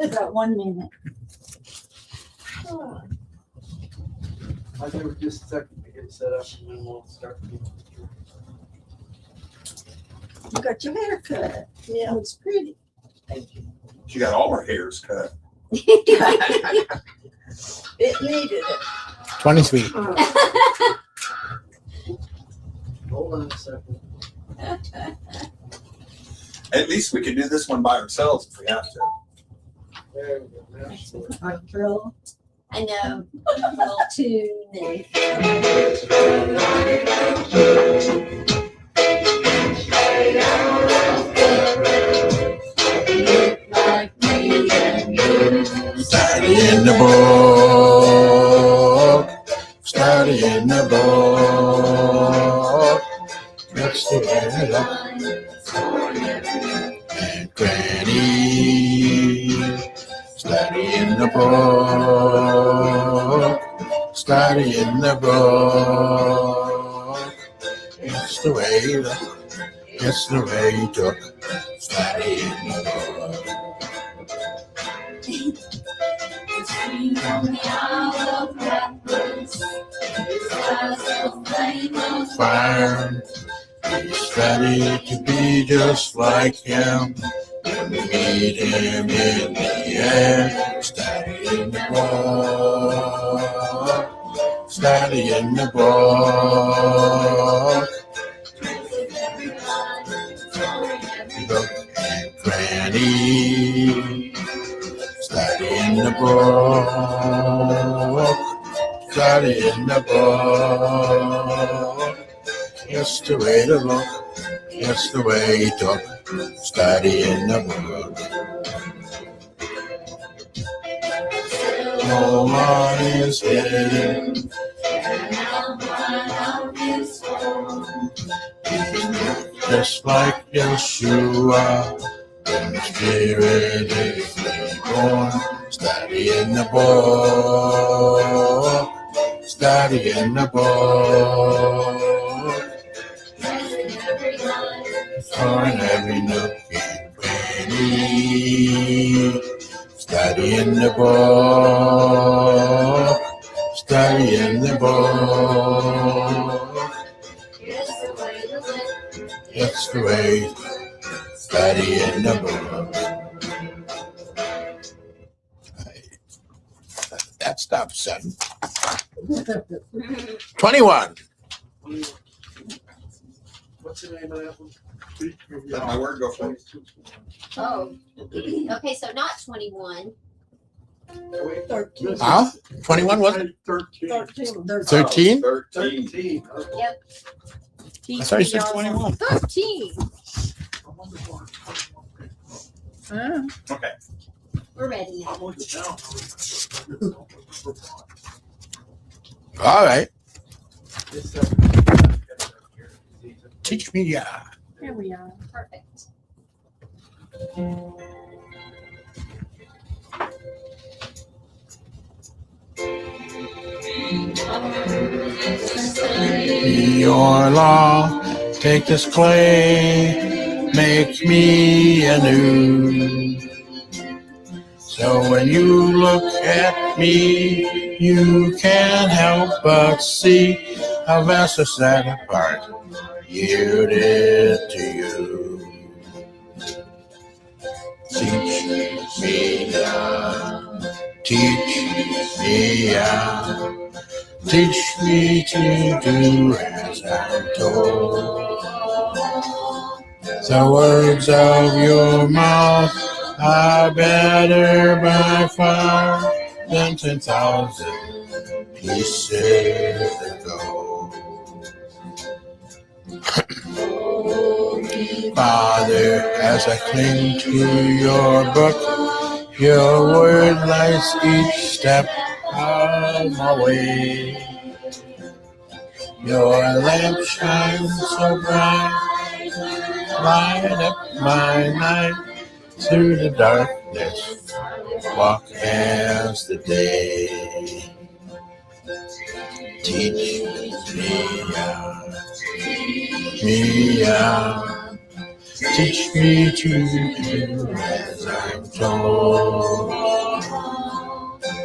About 1 minute. I'll give it just a second to get set up and then we'll start. You got your hair cut. Yeah, it's pretty. Thank you. She got all her hairs cut. It needed it. 23. Hold on a second. At least we can do this one by ourselves if we have to. There we go. That's it. Our drill. I know. A little tune Study in the book. Study in the book. Let's do it up. And Granny. Study in the book. Study in the book. It's the way you look. It's the way you talk. Study in the book. Fire. We study to be just like him. When we meet him in the air. Study in the book. Study in the book. Look at Granny. Study in the book. Study in the book. It's the way to look. It's the way you talk. Study in the book. No one is hidden. Just like Yeshua. When the Spirit is reborn. Study in the book. Study in the book. For in every nook and cranny. Study in the book. Study in the book. It's the way. Study in the book. That stops 7. 21. What's the name of that one? Let my word go for it. Oh, okay, so not 21. 13. Huh? 21 was it? 13. 13? 13. Yep. I thought you said 21. 13. Okay. We're ready now. All right. Teach me, yeah. Here we are. Perfect. Your law, take this clay, make me anew. So when you look at me, you can't help but see how vast is set apart, yielded to you. Teach me now, teach me now. Teach me to do as I'm told. The words of your mouth are better by far than 10,000 pieces of gold. Father, as I cling to your book, your word lights each step of my way. Your lamp shines so bright, light up my night. Through the darkness, walk as the day. Teach me out, Teach me to do as I'm told.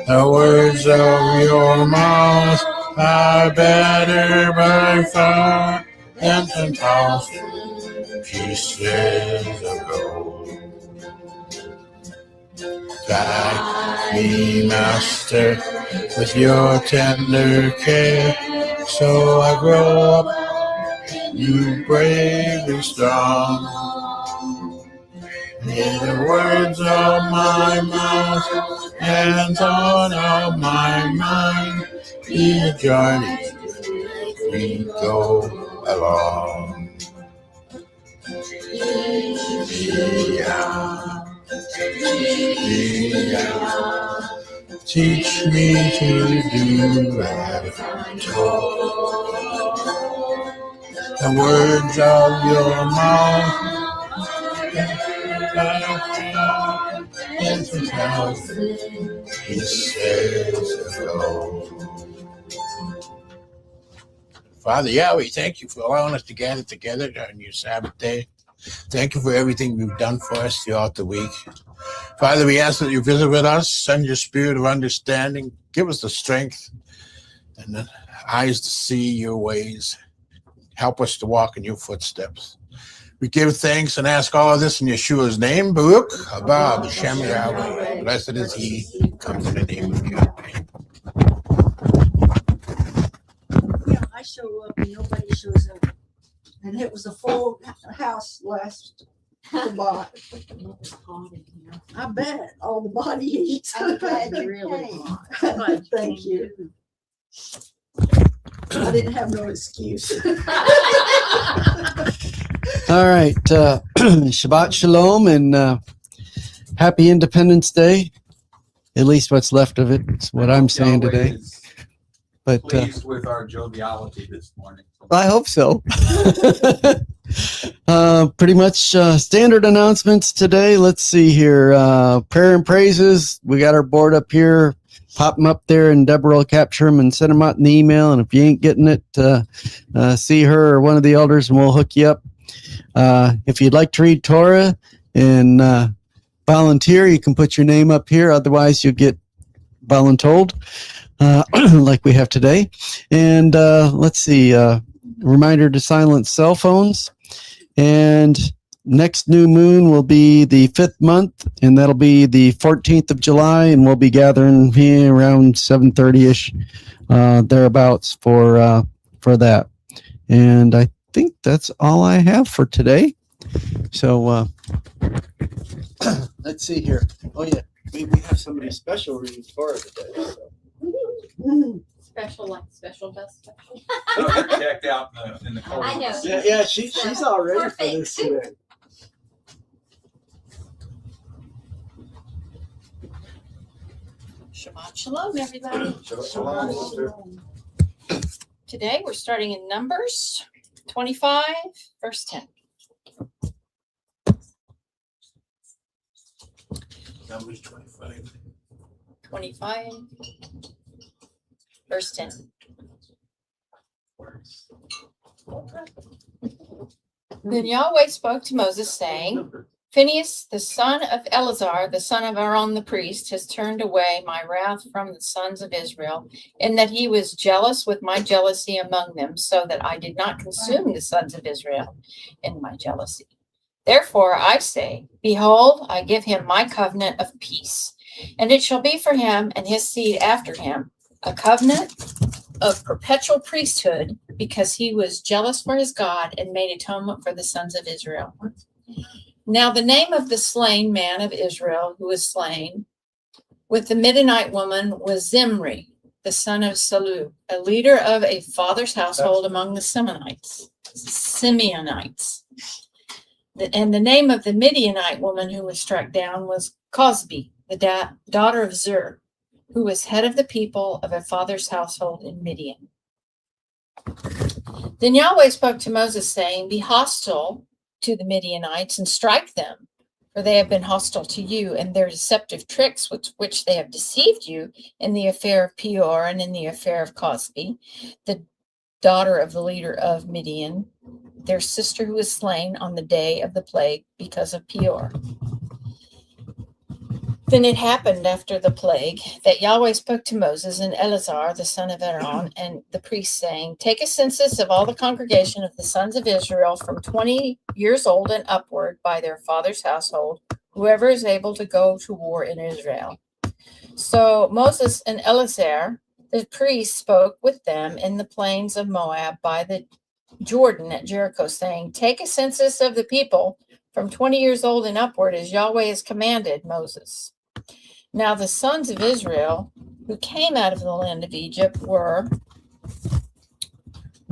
The words of your mouth are better by far than 10,000 pieces of gold. Guide me, Master, with your tender care, so I grow up you brave and strong. May the words of my mouth and thought of my mind be a journey we go along. Teach me to do as I'm told. The words of your mouth and to tell he says go. Father Yahweh, thank you for allowing us to gather together on your Sabbath day. Thank you for everything you've done for us throughout the week. Father, we ask that you visit with us, send your spirit of understanding, give us the strength and the eyes to see your ways. Help us to walk in your footsteps. We give thanks and ask all of this in Yeshua's name. Baruch haba b'shem Yahweh. Blessed is he who comes in the name of Yahweh. Yeah, I show up and nobody shows up. And it was a full house last Shabbat. I bet all the body eats. I'm glad you really came. Thank you. I didn't have no excuse. All right. Shabbat Shalom and happy Independence Day. At least what's left of it. It's what I'm saying Yahweh today. is But pleased with our joviality this morning. I hope so. Pretty much standard announcements today. Let's see here. Prayer and praises. We got our board up here. Pop them up there and Deborah will capture them and send them out in the email. And if you ain't getting it, see her or one of the elders and we'll hook you up. If you'd like to read Torah and volunteer, you can put your name up here. Otherwise, you'll get voluntold like we have today. And let's see. Reminder to silence cell phones. And next new moon will be the 5th month, and that'll be the 14th of July, and we'll be gathering here around 7:30ish, thereabouts for that. And I think that's all I have for today. So let's see here. Oh yeah, we have somebody special reading Torah today. So. Special, like special bus special. Checked out in the cold. I know. Yeah, she's all ready for this today. Shabbat Shalom, everybody. Shalom. Today we're starting in Numbers 25, verse 10. Numbers 25. 25, verse 10. Then Yahweh spoke to Moses, saying, Phinehas, the son of Eleazar, the son of Aaron the priest, has turned away my wrath from the sons of Israel, in that he was jealous with my jealousy among them, so that I did not consume the sons of Israel in my jealousy. Therefore I say, behold, I give him my covenant of peace, and it shall be for him and his seed after him, a covenant of perpetual priesthood, because he was jealous for his God and made atonement for the sons of Israel. Now the name of the slain man of Israel who was slain with the Midianite woman was Zimri, the son of Salu, a leader of a father's household among the Simeonites. And the name of the Midianite woman who was struck down was Cosbi, the daughter of Zur, who was head of the people of a father's household in Midian. Then Yahweh spoke to Moses, saying, be hostile to the Midianites and strike them, for they have been hostile to you, and their deceptive tricks with which they have deceived you in the affair of Peor and in the affair of Cosbi, the daughter of the leader of Midian, their sister who was slain on the day of the plague because of Peor. Then it happened after the plague that Yahweh spoke to Moses and Eleazar, the son of Aaron, and the priest, saying, Take a census of all the congregation of the sons of Israel from 20 years old and upward by their father's household, whoever is able to go to war in Israel. So Moses and Eleazar, the priest, spoke with them in the plains of Moab by the Jordan at Jericho, saying, Take a census of the people from 20 years old and upward, as Yahweh has commanded Moses. Now the sons of Israel who came out of the land of Egypt were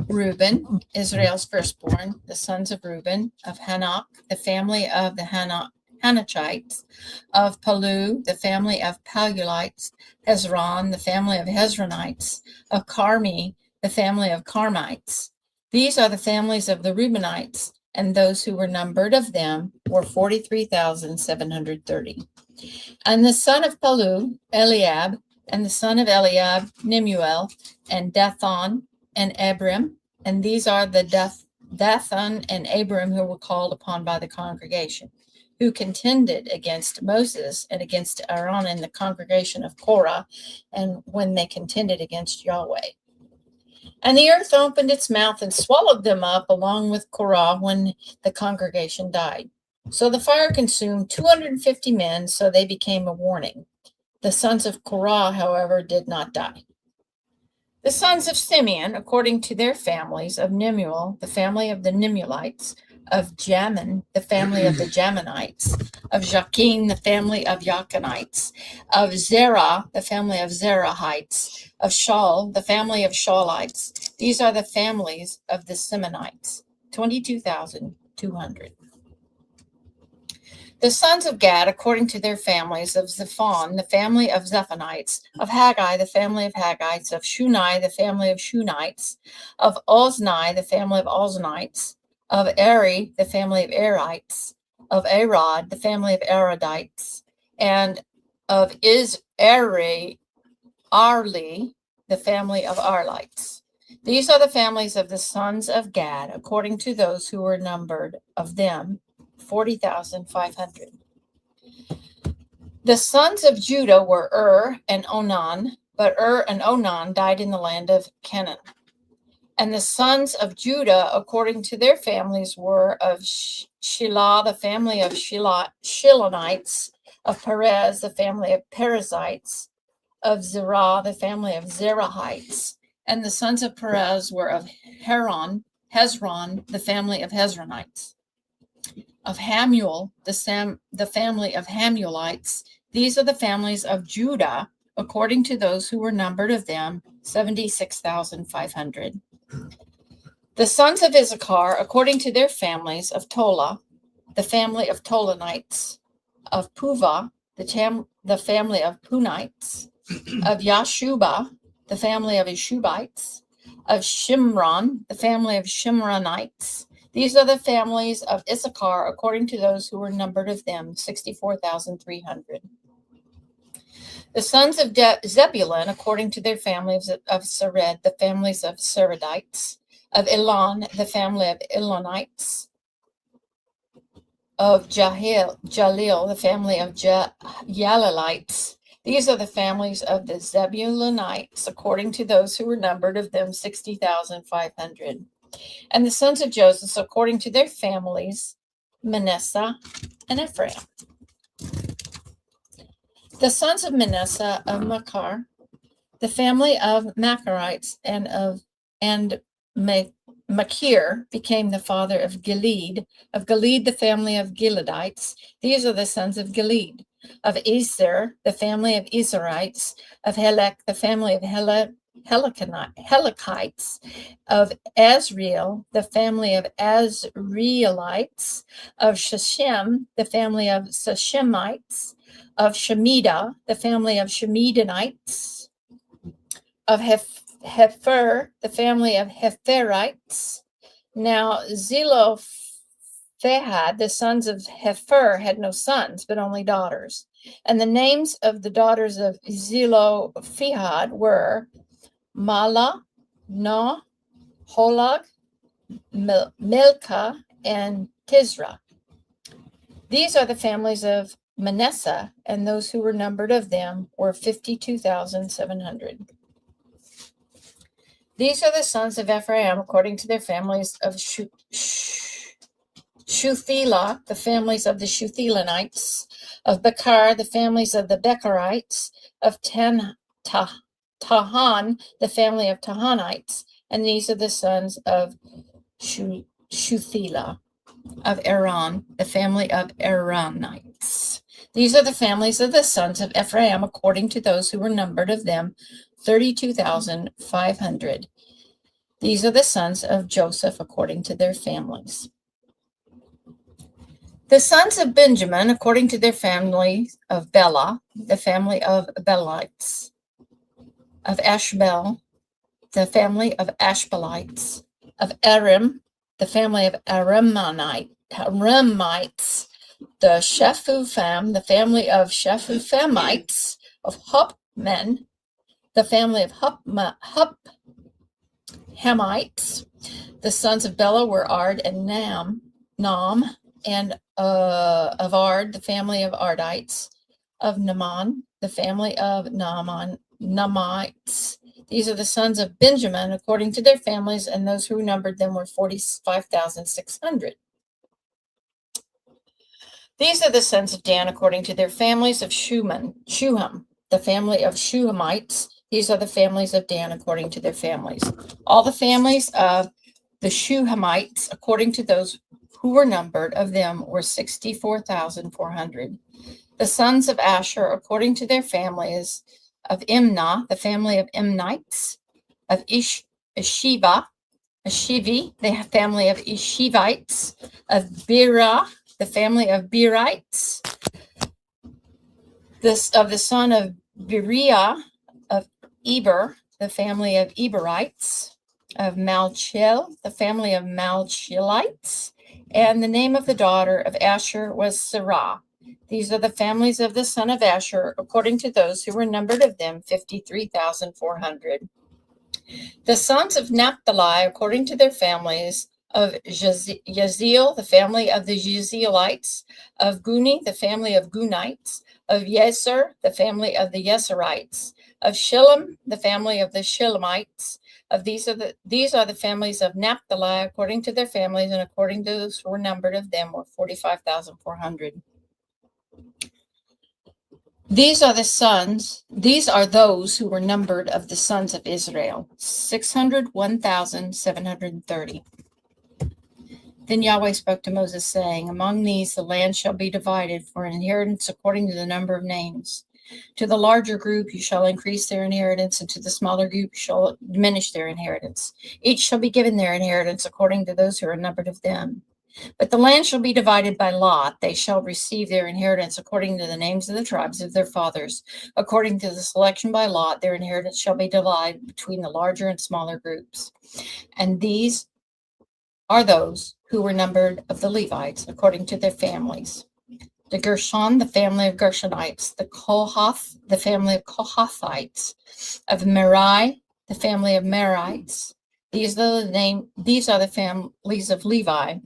Reuben, Israel's firstborn, the sons of Reuben, of Hanok, the family of the Hanachites, of Palu, the family of Palulites, Hezron, the family of Hezronites, of Carmi, the family of Carmites. These are the families of the Reubenites, and those who were numbered of them were 43,730. And the son of Palu, Eliab, and the son of Eliab, Nemuel, and Dathan, and Abram. And these are the Dathan and Abram who were called upon by the congregation, who contended against Moses and against Aaron and the congregation of Korah, and when they contended against Yahweh. And the earth opened its mouth and swallowed them up along with Korah when the congregation died. So the fire consumed 250 men, so they became a warning. The sons of Korah, however, did not die. The sons of Simeon, according to their families, of Nemuel, the family of the Nemuelites, of Jamin, the family of the Jaminites, of Jachin, the family of Jachinites, of Zerah, the family of Zerahites, of Shaul, the family of Shaulites. These are the families of the Simonites, 22,200. The sons of Gad, according to their families, of Zephon, the family of Zephonites, of Haggai, the family of Haggites, of Shunai, the family of Shunites, of Ozni, the family of Oznites, of Eri, the family of Erites, of Arod, the family of Arodites, and of Arli, the family of Arlites. These are the families of the sons of Gad, according to those who were numbered of them, 40,500. The sons of Judah were and Onan, but and Onan died in the land of Canaan. And the sons of Judah, according to their families, were of Shelah, the family of Shilonites, of Perez, the family of Perizzites, of Zerah, the family of Zerahites. And the sons of Perez were of Hezron, the family of Hezronites. Of Hamuel, the family of Hamuelites. These are the families of Judah, according to those who were numbered of them, 76,500. The sons of Issachar, according to their families, of Tola, the family of Tolanites, of Puvah, the family of Punites, of Yashuba, the family of Yashubites, of Shimron, the family of Shimronites. These are the families of Issachar, according to those who were numbered of them, 64,300. The sons of Zebulun, according to their families, of Sered, the families of Seredites, of Elon, the family of Elonites, of Jalil, the family of Yalilites. These are the families of the Zebulunites, according to those who were numbered of them, 60,500. And the sons of Joseph, according to their families, Manasseh and Ephraim. The sons of Manasseh, of Machir, the family of Machirites, and Machir became the father of Gilead. Of Gilead, the family of Gileadites. These are the sons of Gilead. Of Ezer, the family of Ezerites. Of Helek, the family of Helekites, of Azriel, the family of Azrielites, of Shechem, the family of Shechemites, of Shemida, the family of Shemidanites, of Hefer, the family of Heferites. Now Zelophehad, the sons of Hefer, had no sons, but only daughters. And the names of the daughters of Zelophehad were Mala, Noh, Holag, Milcah, and Tisra. These are the families of Manasseh, and those who were numbered of them were 52,700. These are the sons of Ephraim according to their families of Shuthelah, the families of the Shuthelanites, of Bekar, the families of the Bekarites, of Tahan, the family of Tahanites, and these are the sons of Shuthelah, of Aaron, the family of Aaronites. These are the families of the sons of Ephraim according to those who were numbered of them, 32,500. These are the sons of Joseph according to their families. The sons of Benjamin according to their families of Bela, the family of Belites, of Ashbel, the family of Ashbelites, of Aram, the family of Aramites, the Shephufam, the family of Shephufamites, of Hupman, the family of Hamites. The sons of Bela were Ard and Nam, and of Ard, the family of Ardites, of Naaman, the family of Naamites. These are the sons of Benjamin according to their families, and those who numbered them were 45,600. These are the sons of Dan according to their families of Shuham, the family of Shuhamites. These are the families of Dan according to their families. All the families of the Shuhamites according to those who were numbered of them were 64,400. The sons of Asher according to their families of Imnah, the family of Imnites, of Ishivi, the family of Ishivites, of Birah, the family of Berites, of the son of Beriah, of Eber, the family of Eberites, of Malchiel, the family of Malchielites, and the name of the daughter of Asher was Sarah. These are the families of the son of Asher, according to those who were numbered of them, 53,400. The sons of Naphtali, according to their families, of Yaziel, the family of the Yazielites, of Guni, the family of Gunites, of Yezer, the family of the Yezerites, of Shilem, the family of the Shilemites. These are the families of Naphtali, according to their families, and according to those who were numbered of them were 45,400. These are those who were numbered of the sons of Israel, 601,730. Then Yahweh spoke to Moses, saying, among these the land shall be divided for an inheritance according to the number of names. To the larger group you shall increase their inheritance, and to the smaller group you shall diminish their inheritance. Each shall be given their inheritance according to those who are numbered of them. But the land shall be divided by lot. They shall receive their inheritance according to the names of the tribes of their fathers. According to the selection by lot, their inheritance shall be divided between the larger and smaller groups. And these are those who were numbered of the Levites according to their families. The Gershon, the family of Gershonites. The Kohath, the family of Kohathites. Of Merari, the family of Merites. These are the families of Levi.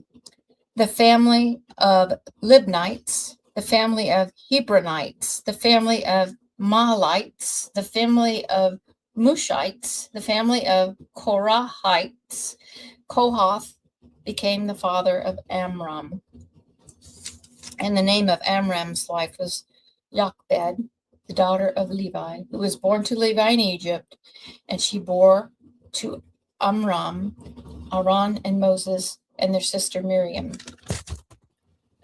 The family of Libnites, the family of Hebronites, the family of Mahalites, the family of Mushites, the family of Korahites. Kohath became the father of Amram. And the name of Amram's wife was Jochebed, the daughter of Levi, who was born to Levi in Egypt, and she bore to Amram, Aaron, and Moses, and their sister Miriam.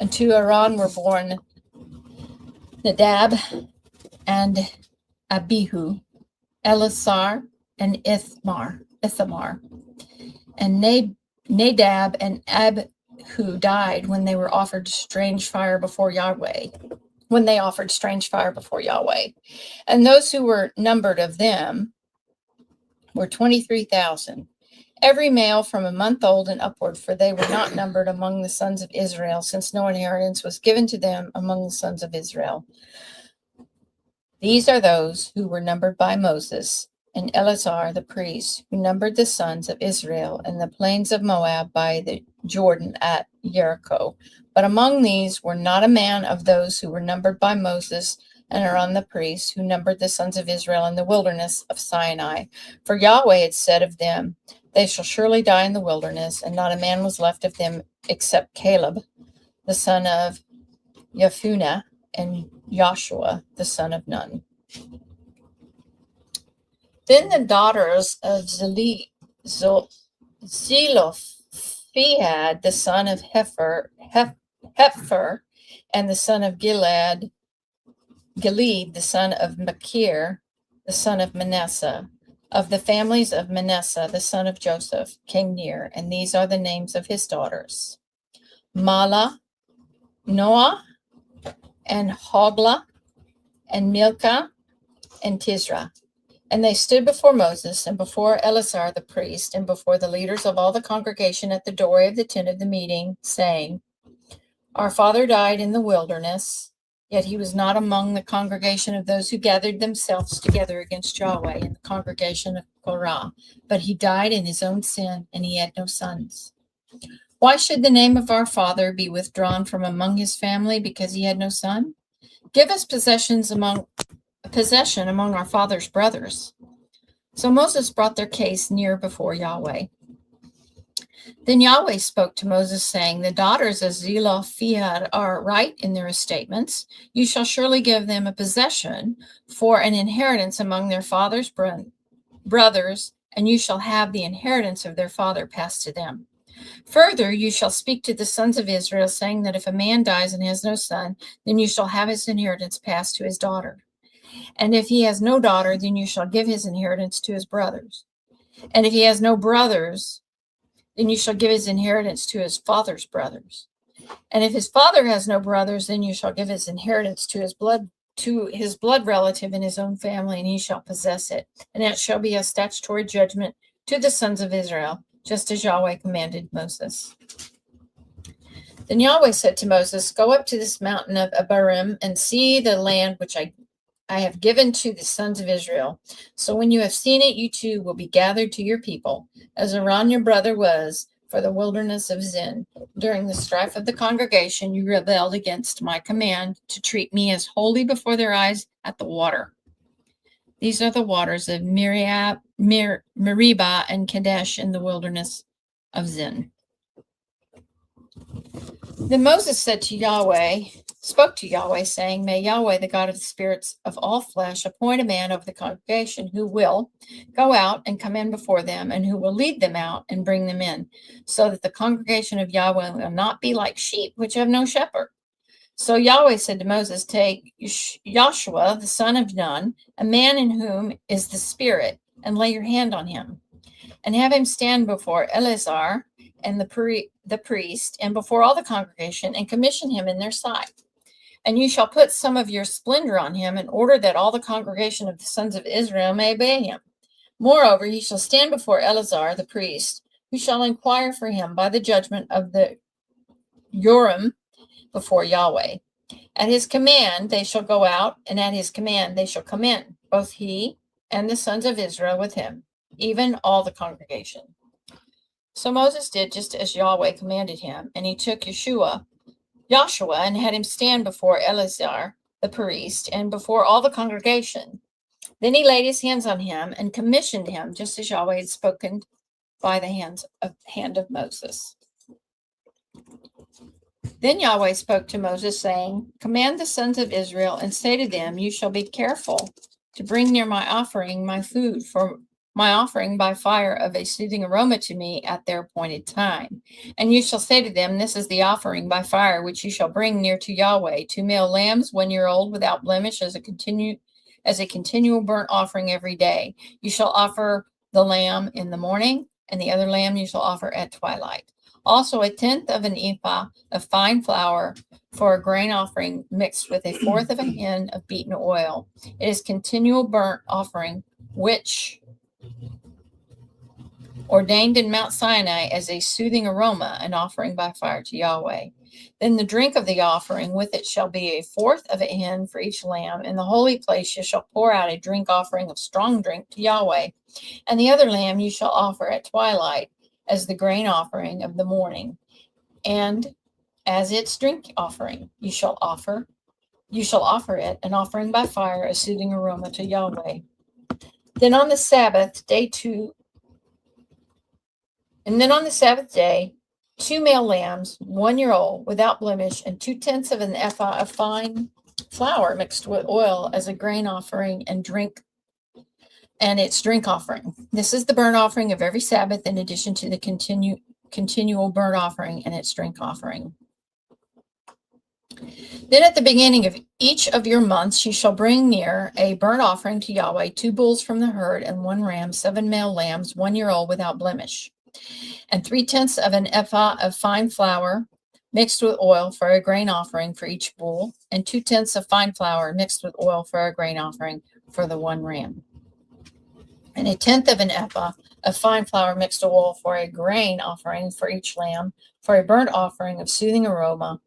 And to Aaron were born Nadab and Abihu, Eleazar and Ithamar. And Nadab and Abihu died when they were offered strange fire before Yahweh. And those who were numbered of them were 23,000. Every male from a month old and upward, for they were not numbered among the sons of Israel, since no inheritance was given to them among the sons of Israel. These are those who were numbered by Moses, and Eleazar the priest, who numbered the sons of Israel in the plains of Moab by the Jordan at Jericho. But among these were not a man of those who were numbered by Moses and Aaron the priest, who numbered the sons of Israel in the wilderness of Sinai. For Yahweh had said of them, they shall surely die in the wilderness, and not a man was left of them except Caleb, the son of Jephunneh, and Joshua, the son of Nun. Then the daughters of Zelophehad, the son of Hepher, and the son of Gilead, the son of Machir, the son of Manasseh, of the families of Manasseh, the son of Joseph, came near, and these are the names of his daughters: Mala, Noah, and Hoglah, and Milcah, and Tisra. And they stood before Moses and before Eleazar the priest and before the leaders of all the congregation at the doorway of the tent of the meeting, saying, Our father died in the wilderness, yet he was not among the congregation of those who gathered themselves together against Yahweh in the congregation of Korah, but he died in his own sin, and he had no sons. Why should the name of our father be withdrawn from among his family because he had no son? Give us possession among our father's brothers. So Moses brought their case near before Yahweh. Then Yahweh spoke to Moses, saying, The daughters of Zelophehad are right in their statements. You shall surely give them a possession for an inheritance among their father's brothers, and you shall have the inheritance of their father passed to them. Further, you shall speak to the sons of Israel, saying that if a man dies and has no son, then you shall have his inheritance passed to his daughter. And if he has no daughter, then you shall give his inheritance to his brothers. And if he has no brothers, then you shall give his inheritance to his father's brothers. And if his father has no brothers, then you shall give his inheritance to his blood relative in his own family, and he shall possess it. And it shall be a statutory judgment to the sons of Israel, just as Yahweh commanded Moses. Then Yahweh said to Moses, Go up to this mountain of Abarim and see the land which I have given to the sons of Israel. So when you have seen it, you too will be gathered to your people, as Aaron your brother was for the wilderness of Zin. During the strife of the congregation, you rebelled against my command to treat me as holy before their eyes at the water. These are the waters of Meribah and Kadesh in the wilderness of Zin. Then Moses spoke to Yahweh, saying, May Yahweh, the God of the spirits of all flesh, appoint a man over the congregation who will go out and come in before them, and who will lead them out and bring them in, so that the congregation of Yahweh will not be like sheep which have no shepherd. So Yahweh said to Moses, Take Joshua, the son of Nun, a man in whom is the Spirit, and lay your hand on him, and have him stand before Eleazar and the priest, and before all the congregation, and commission him in their sight. And you shall put some of your splendor on him, in order that all the congregation of the sons of Israel may obey him. Moreover, he shall stand before Eleazar the priest, who shall inquire for him by the judgment of the Urim before Yahweh. At his command they shall go out, and at his command they shall come in, both he and the sons of Israel with him, even all the congregation. So Moses did just as Yahweh commanded him, and he took Joshua and had him stand before Eleazar the priest and before all the congregation. Then he laid his hands on him and commissioned him, just as Yahweh had spoken by the hand of Moses. Then Yahweh spoke to Moses, saying, Command the sons of Israel and say to them, You shall be careful to bring near my offering my food, for my offering by fire of a soothing aroma to me at their appointed time. And you shall say to them, This is the offering by fire which you shall bring near to Yahweh, 2 male lambs 1 year old without blemish, as a continual burnt offering every day. You shall offer the lamb in the morning, and the other lamb you shall offer at twilight. Also 1/10 of an ephah of fine flour for a grain offering, mixed with 1/4 of a hin of beaten oil. It is continual burnt offering, which ordained in Mount Sinai as a soothing aroma, an offering by fire to Yahweh. Then the drink of the offering with it shall be a fourth of a hin for each lamb. In the holy place you shall pour out a drink offering of strong drink to Yahweh. And the other lamb you shall offer at twilight as the grain offering of the morning. And as its drink offering you shall offer it an offering by fire, a soothing aroma to Yahweh. Then on the Sabbath day 2 male lambs, 1 year old, without blemish, and 2/10 of an ephah of fine flour mixed with oil as a grain offering and its drink offering. This is the burnt offering of every Sabbath, in addition to the continual burnt offering and its drink offering. Then at the beginning of each of your months you shall bring near a burnt offering to Yahweh 2 bulls from the herd and 1 ram, 7 male lambs, 1 year old, without blemish, and 3/10 of an ephah of fine flour mixed with oil for a grain offering for each bull, and 2/10 of fine flour mixed with oil for a grain offering for the 1 ram, and 1/10 of an ephah of fine flour mixed with oil for a grain offering for each lamb, for a burnt offering of soothing aroma,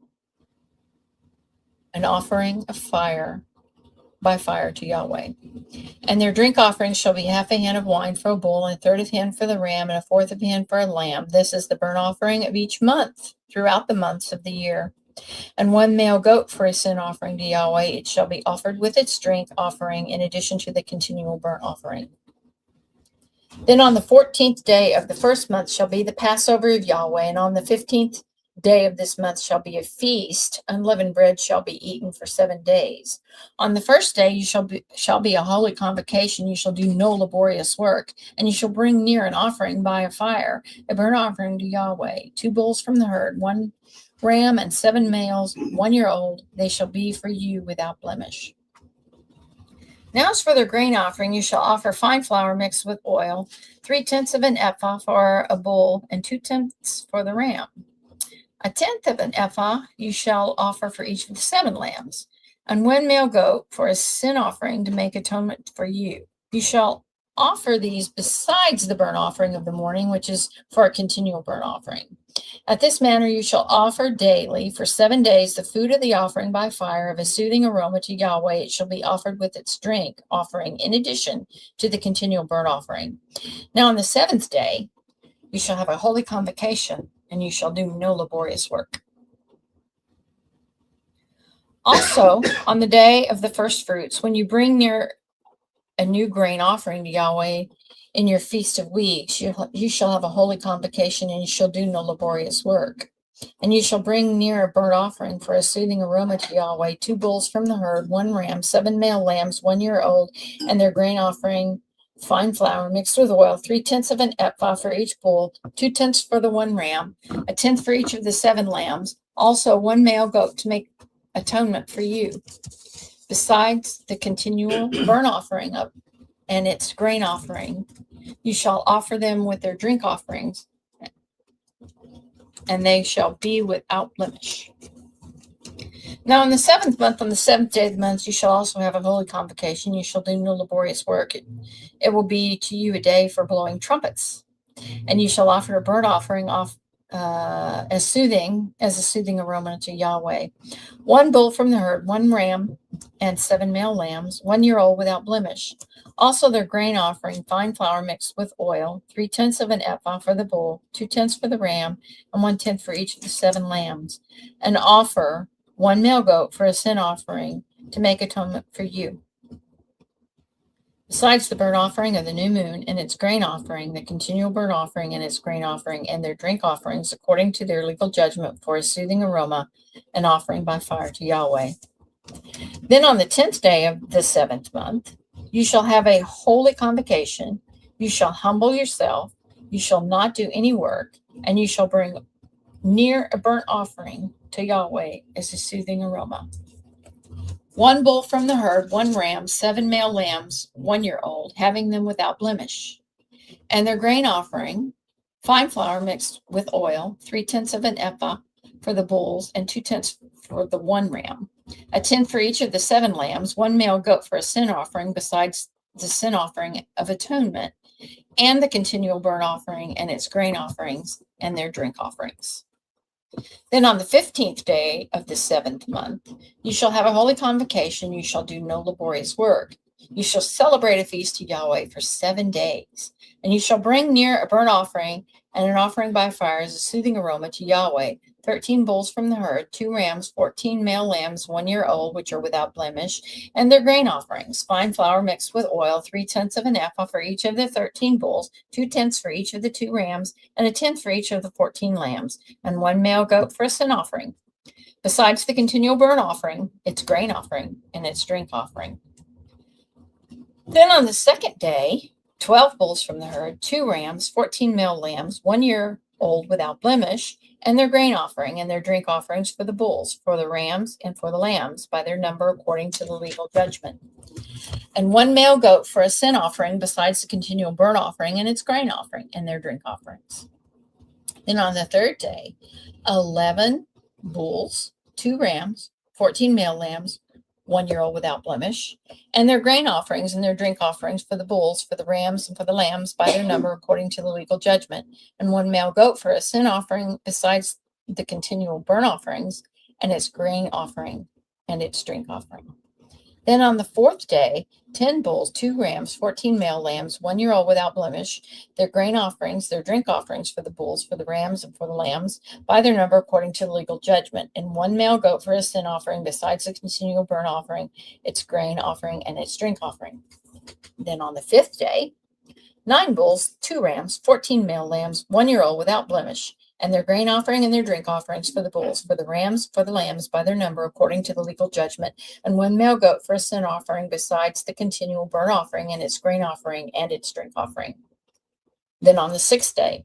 an offering of fire by fire to Yahweh. And their drink offerings shall be half a hin of wine for a bull, and a third of hin for the ram, and a fourth of hin for a lamb. This is the burnt offering of each month throughout the months of the year. And 1 male goat for a sin offering to Yahweh. It shall be offered with its drink offering in addition to the continual burnt offering. Then on the 14th day of the first month shall be the Passover of Yahweh, and on the 15th day of this month shall be a feast. Unleavened bread shall be eaten for 7 days. On the first day you shall be a holy convocation. You shall do no laborious work, and you shall bring near an offering by a fire, a burnt offering to Yahweh, 2 bulls from the herd, 1 ram, and 7 males, 1 year old. They shall be for you without blemish. Now as for their grain offering, you shall offer fine flour mixed with oil, 3/10 of an ephah for a bull, and 2/10 for the ram. 1/10 of an ephah you shall offer for each of the 7 lambs, and 1 male goat for a sin offering to make atonement for you. You shall offer these besides the burnt offering of the morning, which is for a continual burnt offering. At this manner you shall offer daily for 7 days the food of the offering by fire of a soothing aroma to Yahweh. It shall be offered with its drink offering in addition to the continual burnt offering. Now on the 7th day you shall have a holy convocation, and you shall do no laborious work. Also, on the day of the first fruits, when you bring near a new grain offering to Yahweh in your feast of weeks, you shall have a holy convocation, and you shall do no laborious work. And you shall bring near a burnt offering for a soothing aroma to Yahweh 2 bulls from the herd, 1 ram, 7 male lambs, 1 year old, and their grain offering, fine flour mixed with oil, 3/10 of an ephah for each bull, 2/10 for the 1 ram, 1/10 for each of the 7 lambs, also 1 male goat to make atonement for you, besides the continual burnt offering of and its grain offering. You shall offer them with their drink offerings, and they shall be without blemish. Now in the 7th month, on the 7th day of the month, you shall also have a holy convocation. You shall do no laborious work. It will be to you a day for blowing trumpets. And you shall offer a burnt offering as a soothing aroma to Yahweh. 1 bull from the herd, 1 ram, and 7 male lambs, 1 year old, without blemish. Also their grain offering, fine flour mixed with oil, 3/10 of an ephah for the bull, 2/10 for the ram, and 1/10 for each of the 7 lambs. And offer 1 male goat for a sin offering to make atonement for you, besides the burnt offering of the new moon and its grain offering, the continual burnt offering and its grain offering, and their drink offerings according to their legal judgment for a soothing aroma, an offering by fire to Yahweh. Then on the 10th day of the 7th month, you shall have a holy convocation. You shall humble yourself. You shall not do any work, and you shall bring near a burnt offering to Yahweh as a soothing aroma. 1 bull from the herd, 1 ram, 7 male lambs, 1 year old, having them without blemish. And their grain offering, fine flour mixed with oil, 3/10 of an ephah for the bulls, and 2/10 for the 1 ram. 1/10 for each of the 7 lambs, 1 male goat for a sin offering, besides the sin offering of atonement, and the continual burnt offering and its grain offerings and their drink offerings. Then on the 15th day of the 7th month, you shall have a holy convocation. You shall do no laborious work. You shall celebrate a feast to Yahweh for 7 days. And you shall bring near a burnt offering and an offering by fire as a soothing aroma to Yahweh, 13 bulls from the herd, 2 rams, 14 male lambs, 1 year old, which are without blemish, and their grain offerings, fine flour mixed with oil, 3/10 of an ephah for each of the 13 bulls, 2/10 for each of the 2 rams, and 1/10 for each of the 14 lambs, and 1 male goat for a sin offering. Besides the continual burnt offering, its grain offering, and its drink offering. Then on the 2nd day, 12 bulls from the herd, 2 rams, 14 male lambs, 1 year old without blemish, and their grain offering and their drink offerings for the bulls, for the rams, and for the lambs, by their number according to the legal judgment. And 1 male goat for a sin offering, besides the continual burnt offering and its grain offering and their drink offerings. Then on the 3rd day, 11 bulls, 2 rams, 14 male lambs, 1 year old without blemish, and their grain offerings and their drink offerings for the bulls, for the rams, and for the lambs by their number according to the legal judgment, and 1 male goat for a sin offering besides the continual burnt offerings and its grain offering and its drink offering. Then on the 4th day, 10 bulls, 2 rams, 14 male lambs, 1 year old without blemish, their grain offerings, their drink offerings for the bulls, for the rams, and for the lambs, by their number according to the legal judgment, and 1 male goat for a sin offering, besides the continual burnt offering, its grain offering, and its drink offering. Then on the 5th day, 9 bulls, 2 rams, 14 male lambs, 1 year old without blemish, and their grain offering and their drink offerings for the bulls, for the rams, for the lambs, by their number according to the legal judgment, and 1 male goat for a sin offering, besides the continual burnt offering and its grain offering and its drink offering. Then on the 6th day,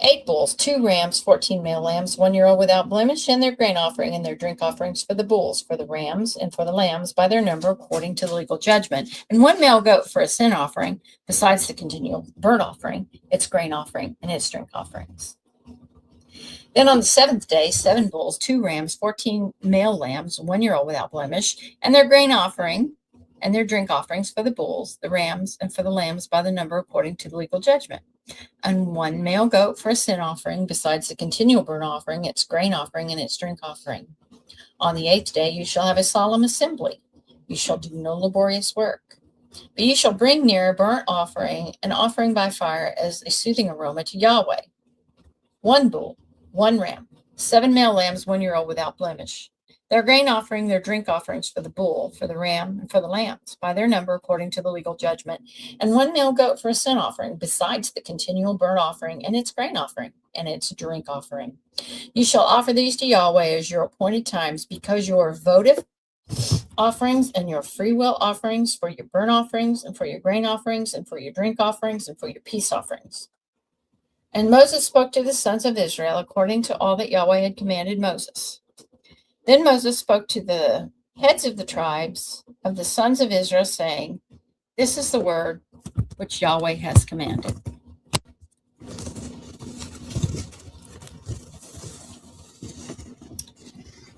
8 bulls, 2 rams, 14 male lambs, 1 year old without blemish, and their grain offering and their drink offerings for the bulls, for the rams, and for the lambs, by their number according to the legal judgment, and 1 male goat for a sin offering, besides the continual burnt offering, its grain offering, and its drink offerings. Then on the 7th day, 7 bulls, 2 rams, 14 male lambs, 1 year old without blemish, and their grain offering and their drink offerings for the bulls, the rams, and for the lambs by the number according to the legal judgment, and 1 male goat for a sin offering, besides the continual burnt offering, its grain offering, and its drink offering. On the 8th day, you shall have a solemn assembly. You shall do no laborious work. But you shall bring near a burnt offering, an offering by fire as a soothing aroma to Yahweh. 1 bull, 1 ram, 7 male lambs, 1 year old without blemish. Their grain offering, their drink offerings for the bull, for the ram, and for the lambs, by their number according to the legal judgment, and 1 male goat for a sin offering, besides the continual burnt offering and its grain offering and its drink offering. You shall offer these to Yahweh as your appointed times, because your votive offerings and your free will offerings, for your burnt offerings and for your grain offerings and for your drink offerings and for your peace offerings. And Moses spoke to the sons of Israel according to all that Yahweh had commanded Moses. Then Moses spoke to the heads of the tribes of the sons of Israel, saying, "This is the word which Yahweh has commanded."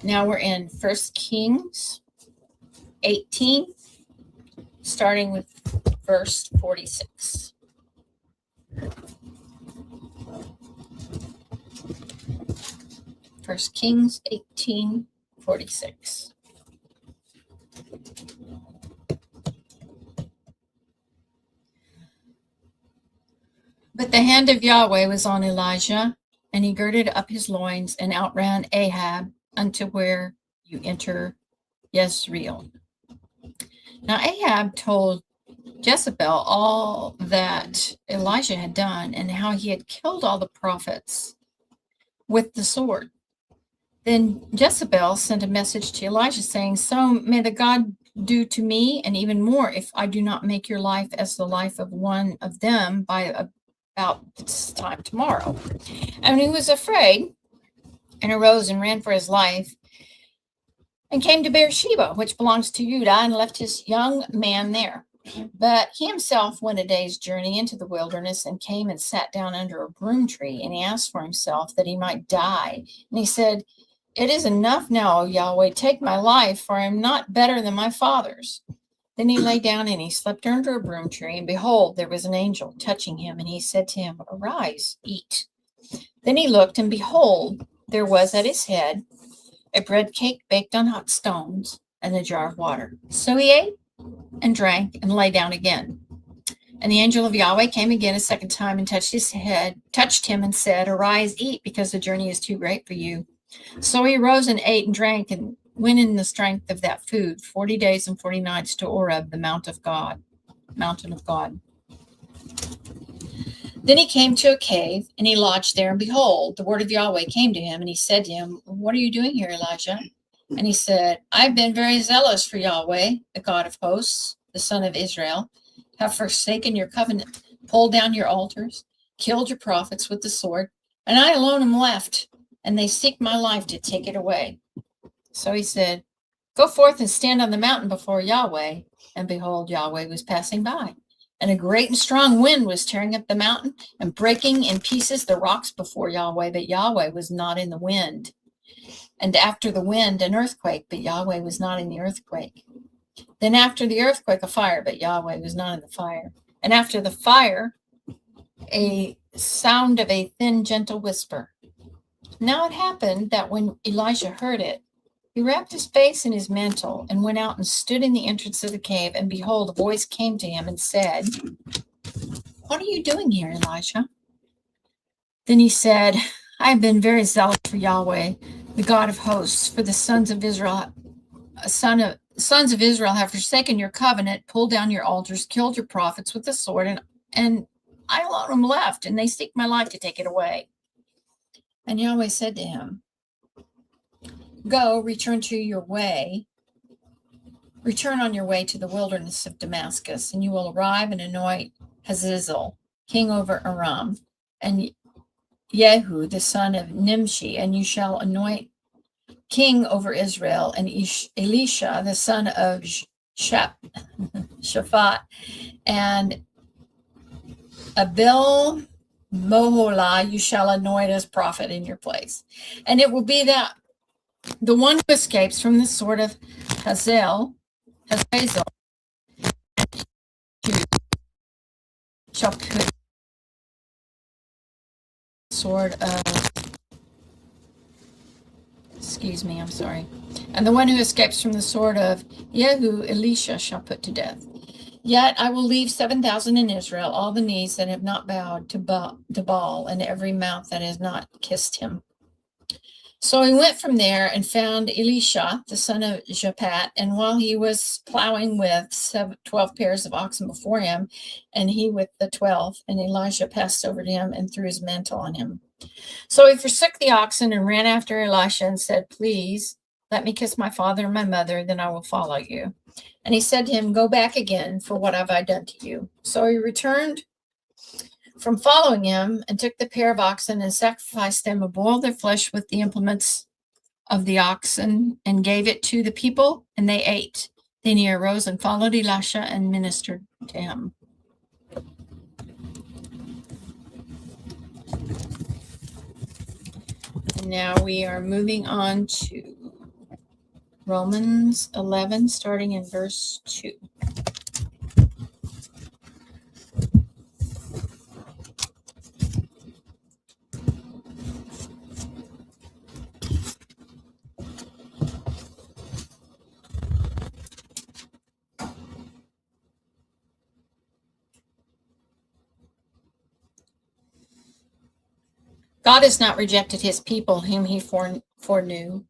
Now we're in 1 Kings 18, starting with verse 46. First Kings 18:46. But the hand of Yahweh was on Elijah, and he girded up his loins and outran Ahab unto where you enter Jezreel. Now Ahab told Jezebel all that Elijah had done and how he had killed all the prophets with the sword. Then Jezebel sent a message to Elijah saying, "So may the God do to me, and even more, if I do not make your life as the life of one of them by about this time tomorrow." And he was afraid and arose and ran for his life and came to Beersheba, which belongs to Judah, and left his young man there. But he himself went a day's journey into the wilderness and came and sat down under a broom tree, and he asked for himself that he might die. And he said, "It is enough now, O Yahweh, take my life, for I am not better than my fathers." Then he lay down and he slept under a broom tree, and behold, there was an angel touching him, and he said to him, "Arise, eat." Then he looked, and behold, there was at his head a bread cake baked on hot stones and a jar of water. So he ate and drank and lay down again. And the angel of Yahweh came again a second time and touched him and said, Arise, eat, because the journey is too great for you. So he rose and ate and drank and went in the strength of that food 40 days and 40 nights to Oreb, the mountain of God. Then he came to a cave, and he lodged there, and behold, the word of Yahweh came to him, and he said to him, What are you doing here, Elijah? And he said, I've been very zealous for Yahweh, the God of hosts, the Son of Israel, have forsaken your covenant, pulled down your altars, killed your prophets with the sword, and I alone am left, and they seek my life to take it away. So he said, Go forth and stand on the mountain before Yahweh. And behold, Yahweh was passing by. And a great and strong wind was tearing up the mountain and breaking in pieces the rocks before Yahweh, but Yahweh was not in the wind. And after the wind, an earthquake, but Yahweh was not in the earthquake. Then after the earthquake, a fire, but Yahweh was not in the fire. And after the fire, a sound of a thin, gentle whisper. Now it happened that when Elijah heard it, he wrapped his face in his mantle and went out and stood in the entrance of the cave. And behold, a voice came to him and said, What are you doing here, Elijah? Then he said, I have been very zealous for Yahweh, the God of hosts, for the sons of Israel have forsaken your covenant, pulled down your altars, killed your prophets with the sword, and I alone am left, and they seek my life to take it away. And Yahweh said to him, Go, return on your way to the wilderness of Damascus, and you will arrive and anoint Hazazel, king over Aram, and Jehu, the son of Nimshi, and you shall anoint king over Israel, and Elisha, the son of Shaphat, and Abel Moholah, you shall anoint as prophet in your place. And it will be that the one who escapes from the sword of Hazael shall put sword of, and the one who escapes from the sword of Jehu, Elisha shall put to death. Yet I will leave 7,000 in Israel, all the knees that have not bowed to Baal, and every mouth that has not kissed him. So he went from there and found Elisha, the son of Shaphat, and while he was plowing with 12 pairs of oxen before him, and he with the 12, and Elijah passed over to him and threw his mantle on him. So he forsook the oxen and ran after Elisha and said, Please, let me kiss my father and my mother, then I will follow you. And he said to him, Go back again, for what have I done to you? So he returned from following him and took the pair of oxen and sacrificed them and boiled their flesh with the implements of the oxen and gave it to the people, and they ate. Then he arose and followed Elisha and ministered to him. And now we are moving on to Romans 11, starting in verse 2. God has not rejected his people whom he foreknew.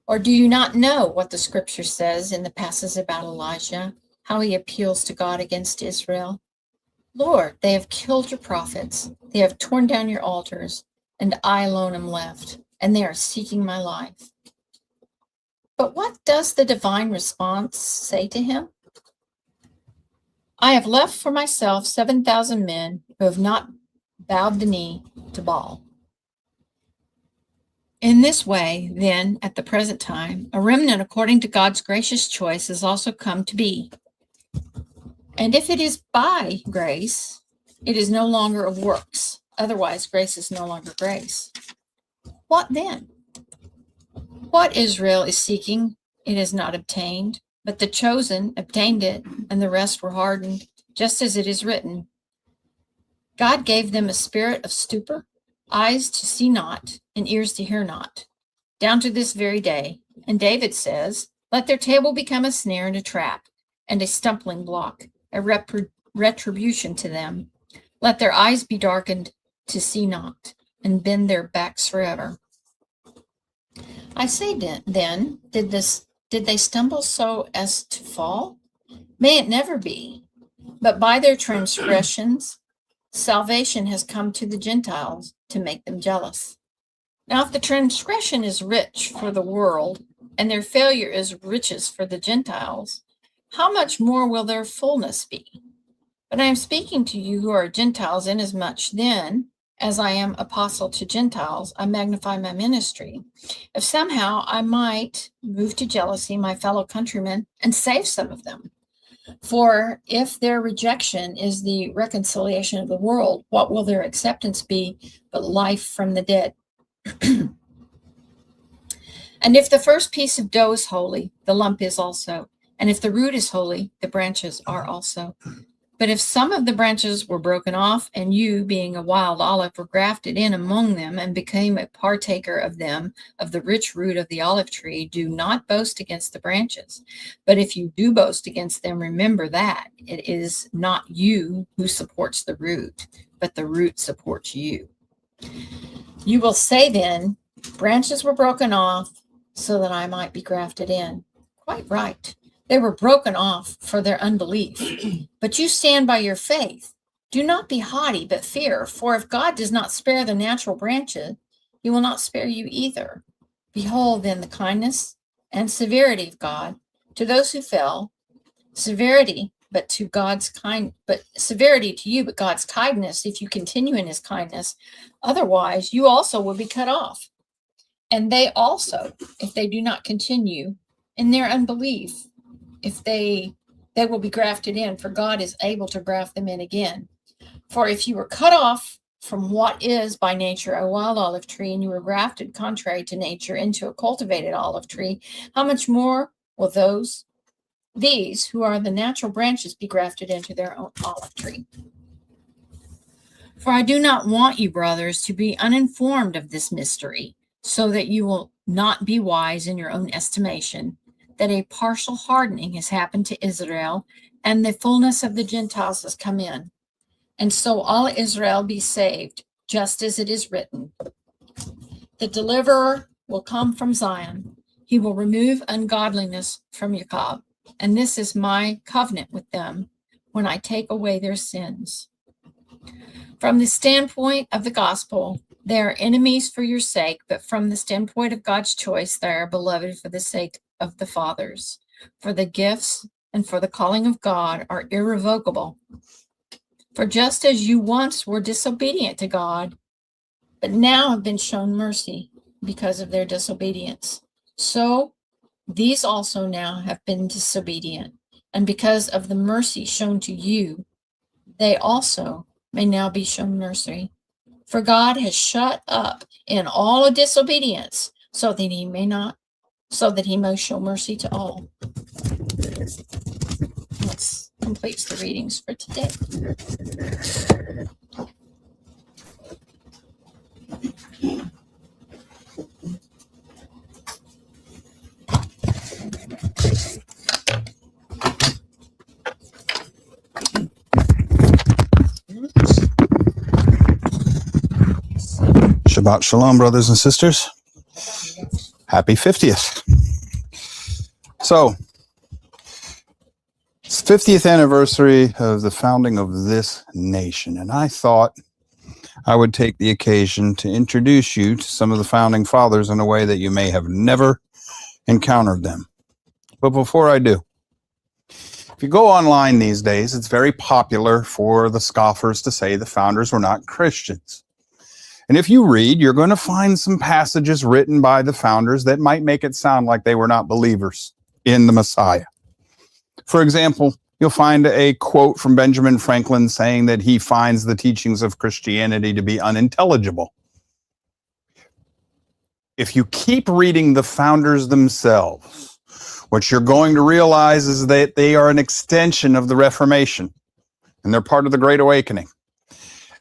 Or do you not know what the scripture says in the passage about Elijah, how he appeals to God against Israel? Lord, they have killed your prophets, they have torn down your altars, and I alone am left, and they are seeking my life. But what does the divine response say to him? I have left for myself 7,000 men who have not bowed the knee to Baal. In this way, then, at the present time, a remnant according to God's gracious choice has also come to be. And if it is by grace, it is no longer of works. Otherwise, grace is no longer grace. What then? What Israel is seeking, it has not obtained, but the chosen obtained it, and the rest were hardened, just as it is written. God gave them a spirit of stupor, eyes to see not, and ears to hear not, down to this very day. And David says, let their table become a snare and a trap, and a stumbling block, a retribution to them. Let their eyes be darkened to see not, and bend their backs forever. I say then, did they stumble so as to fall? May it never be. But by their transgressions, salvation has come to the Gentiles to make them jealous. Now, if the transgression is rich for the world, and their failure is riches for the Gentiles, how much more will their fullness be? But I am speaking to you who are Gentiles, inasmuch then, as I am apostle to Gentiles, I magnify my ministry. If somehow I might move to jealousy my fellow countrymen and save some of them. For if their rejection is the reconciliation of the world, what will their acceptance be but life from the dead? And if the first piece of dough is holy, the lump is also. And if the root is holy, the branches are also. But if some of the branches were broken off, and you, being a wild olive, were grafted in among them and became a partaker of them, of the rich root of the olive tree, do not boast against the branches. But if you do boast against them, remember that it is not you who supports the root, but the root supports you. You will say then, branches were broken off so that I might be grafted in. Quite right. They were broken off for their unbelief. But you stand by your faith. Do not be haughty, but fear. For if God does not spare the natural branches, he will not spare you either. Behold then the kindness and severity of God to those who fell. Severity, but severity to you, but God's kindness, if you continue in his kindness. Otherwise, you also will be cut off. And they also, if they do not continue in their unbelief, if they will be grafted in, for God is able to graft them in again. For if you were cut off from what is by nature a wild olive tree, and you were grafted contrary to nature into a cultivated olive tree, how much more will these who are the natural branches be grafted into their own olive tree? For I do not want you, brothers, to be uninformed of this mystery, so that you will not be wise in your own estimation, that a partial hardening has happened to Israel, and the fullness of the Gentiles has come in. And so all Israel be saved, just as it is written. The deliverer will come from Zion. He will remove ungodliness from Jacob. And this is my covenant with them when I take away their sins. From the standpoint of the gospel, they are enemies for your sake, but from the standpoint of God's choice, they are beloved for the sake of the fathers. For the gifts and for the calling of God are irrevocable. For just as you once were disobedient to God, but now have been shown mercy because of their disobedience, so these also now have been disobedient. And because of the mercy shown to you, they also may now be shown mercy. For God has shut up in all disobedience, so that he may show mercy to all. That completes the readings for today. Shabbat Shalom, brothers and sisters. Happy 50th. So, it's 50th anniversary of the founding of this nation. And I thought I would take the occasion to introduce you to some of the founding fathers in a way that you may have never encountered them. But before I do, if you go online these days, it's very popular for the scoffers to say the founders were not Christians. And if you read, you're going to find some passages written by the founders that might make it sound like they were not believers in the Messiah. For example, you'll find a quote from Benjamin Franklin saying that he finds the teachings of Christianity to be unintelligible. If you keep reading the founders themselves, what you're going to realize is that they are an extension of the Reformation, and they're part of the Great Awakening.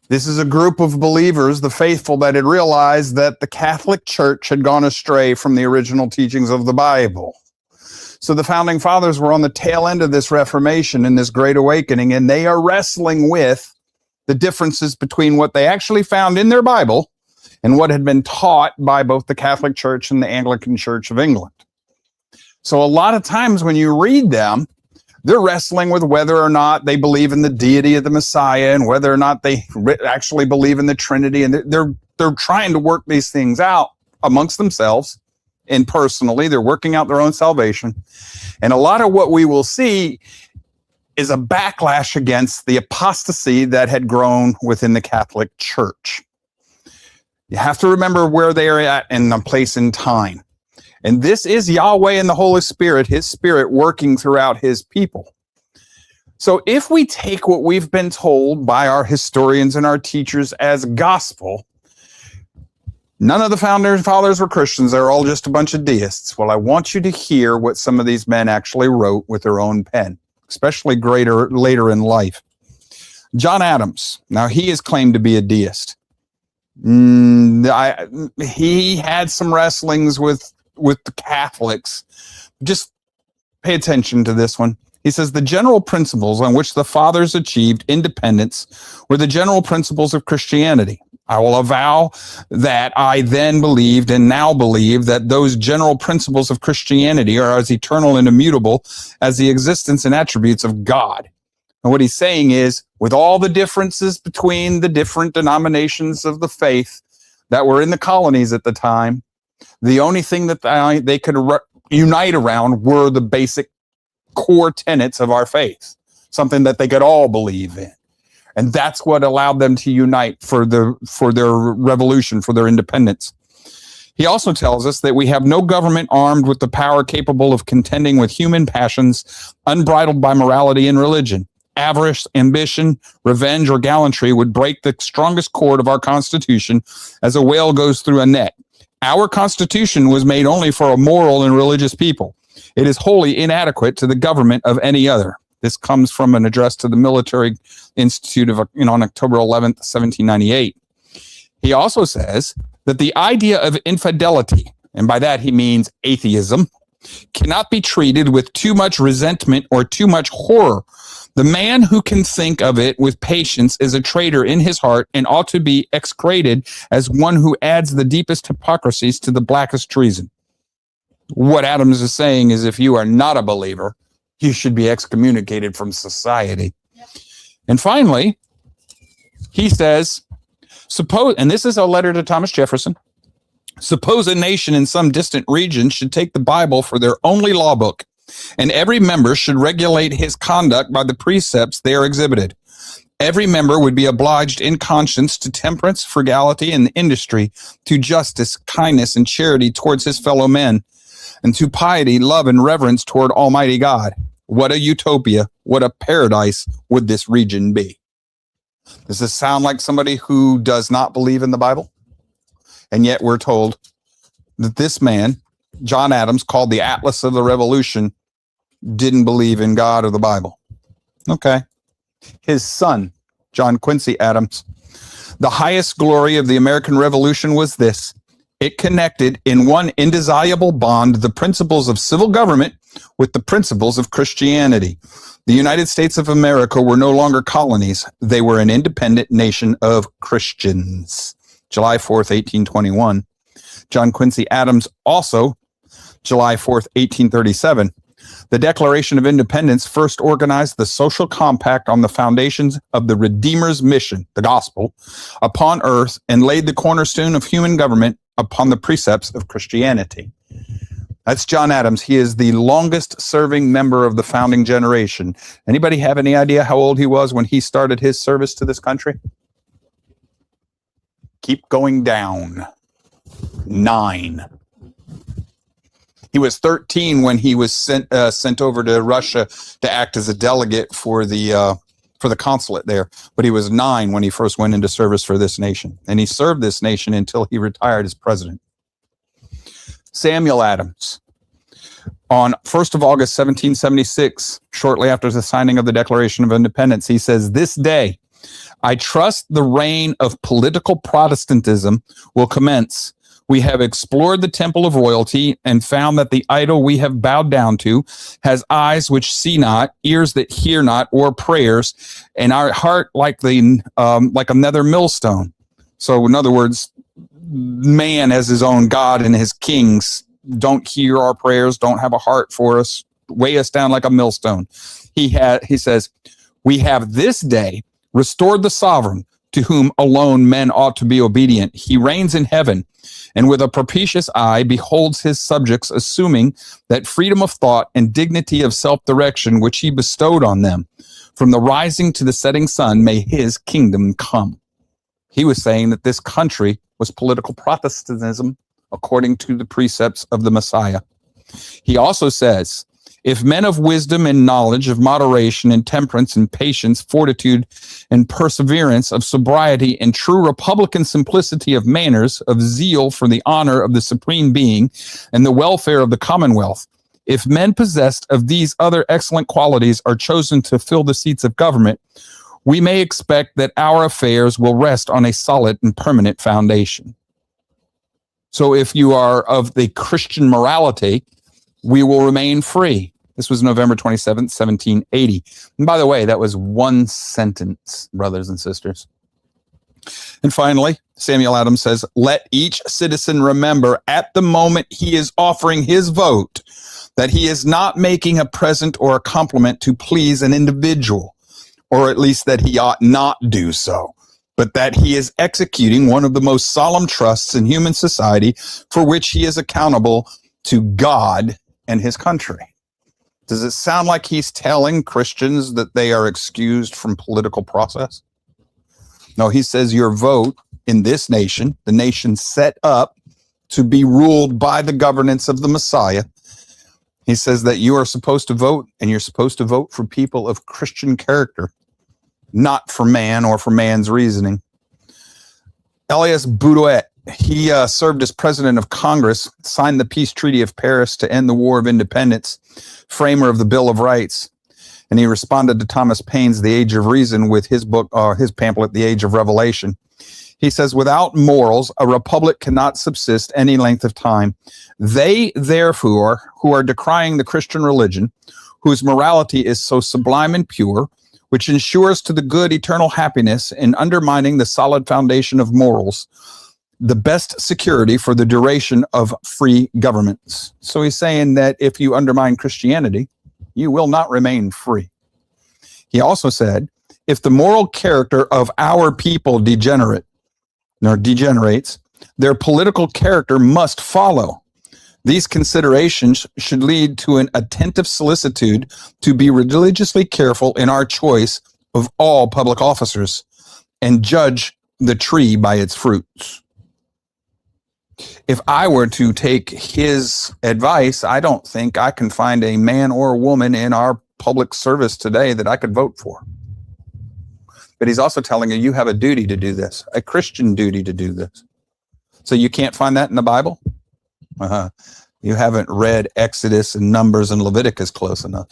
This is a group of believers, the faithful, that had realized that the Catholic Church had gone astray from the original teachings of the Bible. So the founding fathers were on the tail end of this Reformation and this Great Awakening, and they are wrestling with the differences between what they actually found in their Bible and what had been taught by both the Catholic Church and the Anglican Church of England. So a lot of times when you read them, they're wrestling with whether or not they believe in the deity of the Messiah and whether or not they actually believe in the Trinity. And they're trying to work these things out amongst themselves and personally. They're working out their own salvation. And a lot of what we will see is a backlash against the apostasy that had grown within the Catholic Church. You have to remember where they are at in the place in time. And this is Yahweh and the Holy Spirit, his spirit working throughout his people. So if we take what we've been told by our historians and our teachers as gospel, none of the founding fathers were Christians. They're all just a bunch of deists. Well, I want you to hear what some of these men actually wrote with their own pen, especially later in life. John Adams. Now, he is claimed to be a deist. He had some wrestlings with the Catholics. Just pay attention to this one. He says the general principles on which the fathers achieved independence were the general principles of Christianity. I will avow that I then believed and now believe that those general principles of Christianity are as eternal and immutable as the existence and attributes of God. And what he's saying is, with all the differences between the different denominations of the faith that were in the colonies at the time, the only thing that they could unite around were the basic core tenets of our faith, something that they could all believe in. And that's what allowed them to unite for their revolution, for their independence. He also tells us that we have no government armed with the power capable of contending with human passions unbridled by morality and religion. Avarice, ambition, revenge, or gallantry would break the strongest cord of our Constitution as a whale goes through a net. Our Constitution was made only for a moral and religious people. It is wholly inadequate to the government of any other. This comes from an address to the Military Institute on October 11th, 1798. He also says that the idea of infidelity, and by that he means atheism, cannot be treated with too much resentment or too much horror. The man who can think of it with patience is a traitor in his heart and ought to be execrated as one who adds the deepest hypocrisies to the blackest treason. What Adams is saying is, if you are not a believer, you should be excommunicated from society. Yep. And finally, he says, suppose, and this is a letter to Thomas Jefferson, suppose a nation in some distant region should take the Bible for their only law book, and every member should regulate his conduct by the precepts there exhibited. Every member would be obliged in conscience to temperance, frugality, and industry, to justice, kindness, and charity towards his fellow men, and to piety, love, and reverence toward Almighty God. What a utopia, what a paradise would this region be. Does this sound like somebody who does not believe in the Bible? And yet we're told that this man, John Adams, called the Atlas of the Revolution, didn't believe in God or the Bible. Okay. His son, John Quincy Adams, the highest glory of the American Revolution was this: it connected in one indissoluble bond the principles of civil government with the principles of Christianity. The United States of America were no longer colonies. They were an independent nation of Christians. July 4th, 1821. John Quincy Adams also, July 4th, 1837. The Declaration of Independence first organized the social compact on the foundations of the Redeemer's mission, the gospel, upon earth, and laid the cornerstone of human government upon the precepts of Christianity. That's John Adams. He is the longest serving member of the founding generation. Anybody have any idea how old he was when he started his service to this country? Keep going down. 9. He was 13 when he was sent over to Russia to act as a delegate for the consulate there. But he was 9 when he first went into service for this nation. And he served this nation until he retired as president. Samuel Adams. On 1st of August, 1776, shortly after the signing of the Declaration of Independence, he says, "This day I trust the reign of political Protestantism will commence. We have explored the temple of royalty and found that the idol we have bowed down to has eyes which see not, ears that hear not, or prayers, and our heart like another millstone. So, in other words, man has his own God, and his kings don't hear our prayers, don't have a heart for us, weigh us down like a millstone. He says, we have this day restored the sovereign, to whom alone men ought to be obedient. He reigns in heaven, and with a propitious eye beholds his subjects, assuming that freedom of thought and dignity of self-direction which he bestowed on them. From the rising to the setting sun, may his kingdom come. He was saying that this country was political Protestantism according to the precepts of the Messiah. He also says, if men of wisdom and knowledge, of moderation and temperance and patience, fortitude and perseverance, of sobriety and true republican simplicity of manners, of zeal for the honor of the supreme being and the welfare of the commonwealth, if men possessed of these other excellent qualities are chosen to fill the seats of government, we may expect that our affairs will rest on a solid and permanent foundation. So if you are of the Christian morality, we will remain free. This was November 27th, 1780. And by the way, that was one sentence, brothers and sisters. And finally, Samuel Adams says, let each citizen remember at the moment he is offering his vote that he is not making a present or a compliment to please an individual, or at least that he ought not do so, but that he is executing one of the most solemn trusts in human society for which he is accountable to God and his country. Does it sound like he's telling Christians that they are excused from political process? No, he says your vote in this nation, the nation set up to be ruled by the governance of the Messiah, he says that you are supposed to vote, and you're supposed to vote for people of Christian character, not for man or for man's reasoning. Elias Boudouet, he served as president of Congress, signed the Peace Treaty of Paris to end the War of Independence, framer of the Bill of Rights, and he responded to Thomas Paine's The Age of Reason with his book, his pamphlet, The Age of Revelation. He says, without morals, a republic cannot subsist any length of time. They, therefore, who are decrying the Christian religion, whose morality is so sublime and pure, which ensures to the good eternal happiness in undermining the solid foundation of morals, the best security for the duration of free governments. So he's saying that if you undermine Christianity, you will not remain free. He also said, if the moral character of our people degenerates, their political character must follow. These considerations should lead to an attentive solicitude to be religiously careful in our choice of all public officers and judge the tree by its fruits. If I were to take his advice, I don't think I can find a man or a woman in our public service today that I could vote for. But he's also telling you, you have a duty to do this, a Christian duty to do this. So you can't find that in the Bible? You haven't read Exodus and Numbers and Leviticus close enough.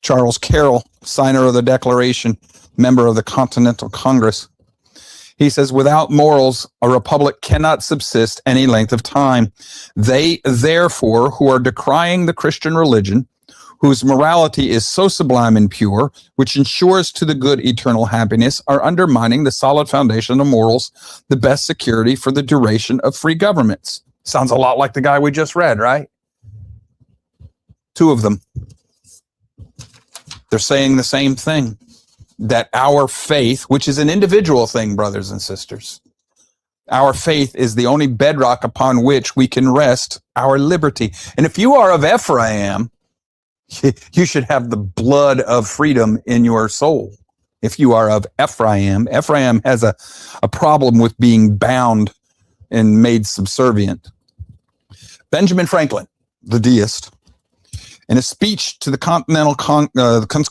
Charles Carroll, signer of the Declaration, member of the Continental Congress, he says, without morals, a republic cannot subsist any length of time. They, therefore, who are decrying the Christian religion, whose morality is so sublime and pure, which ensures to the good eternal happiness, are undermining the solid foundation of morals, the best security for the duration of free governments. Sounds a lot like the guy we just read, right? Two of them. They're saying the same thing, that our faith, which is an individual thing, brothers and sisters, our faith is the only bedrock upon which we can rest our liberty. And if you are of Ephraim, you should have the blood of freedom in your soul. If you are of Ephraim, Ephraim has a problem with being bound and made subservient. Benjamin Franklin, the deist, in a speech to the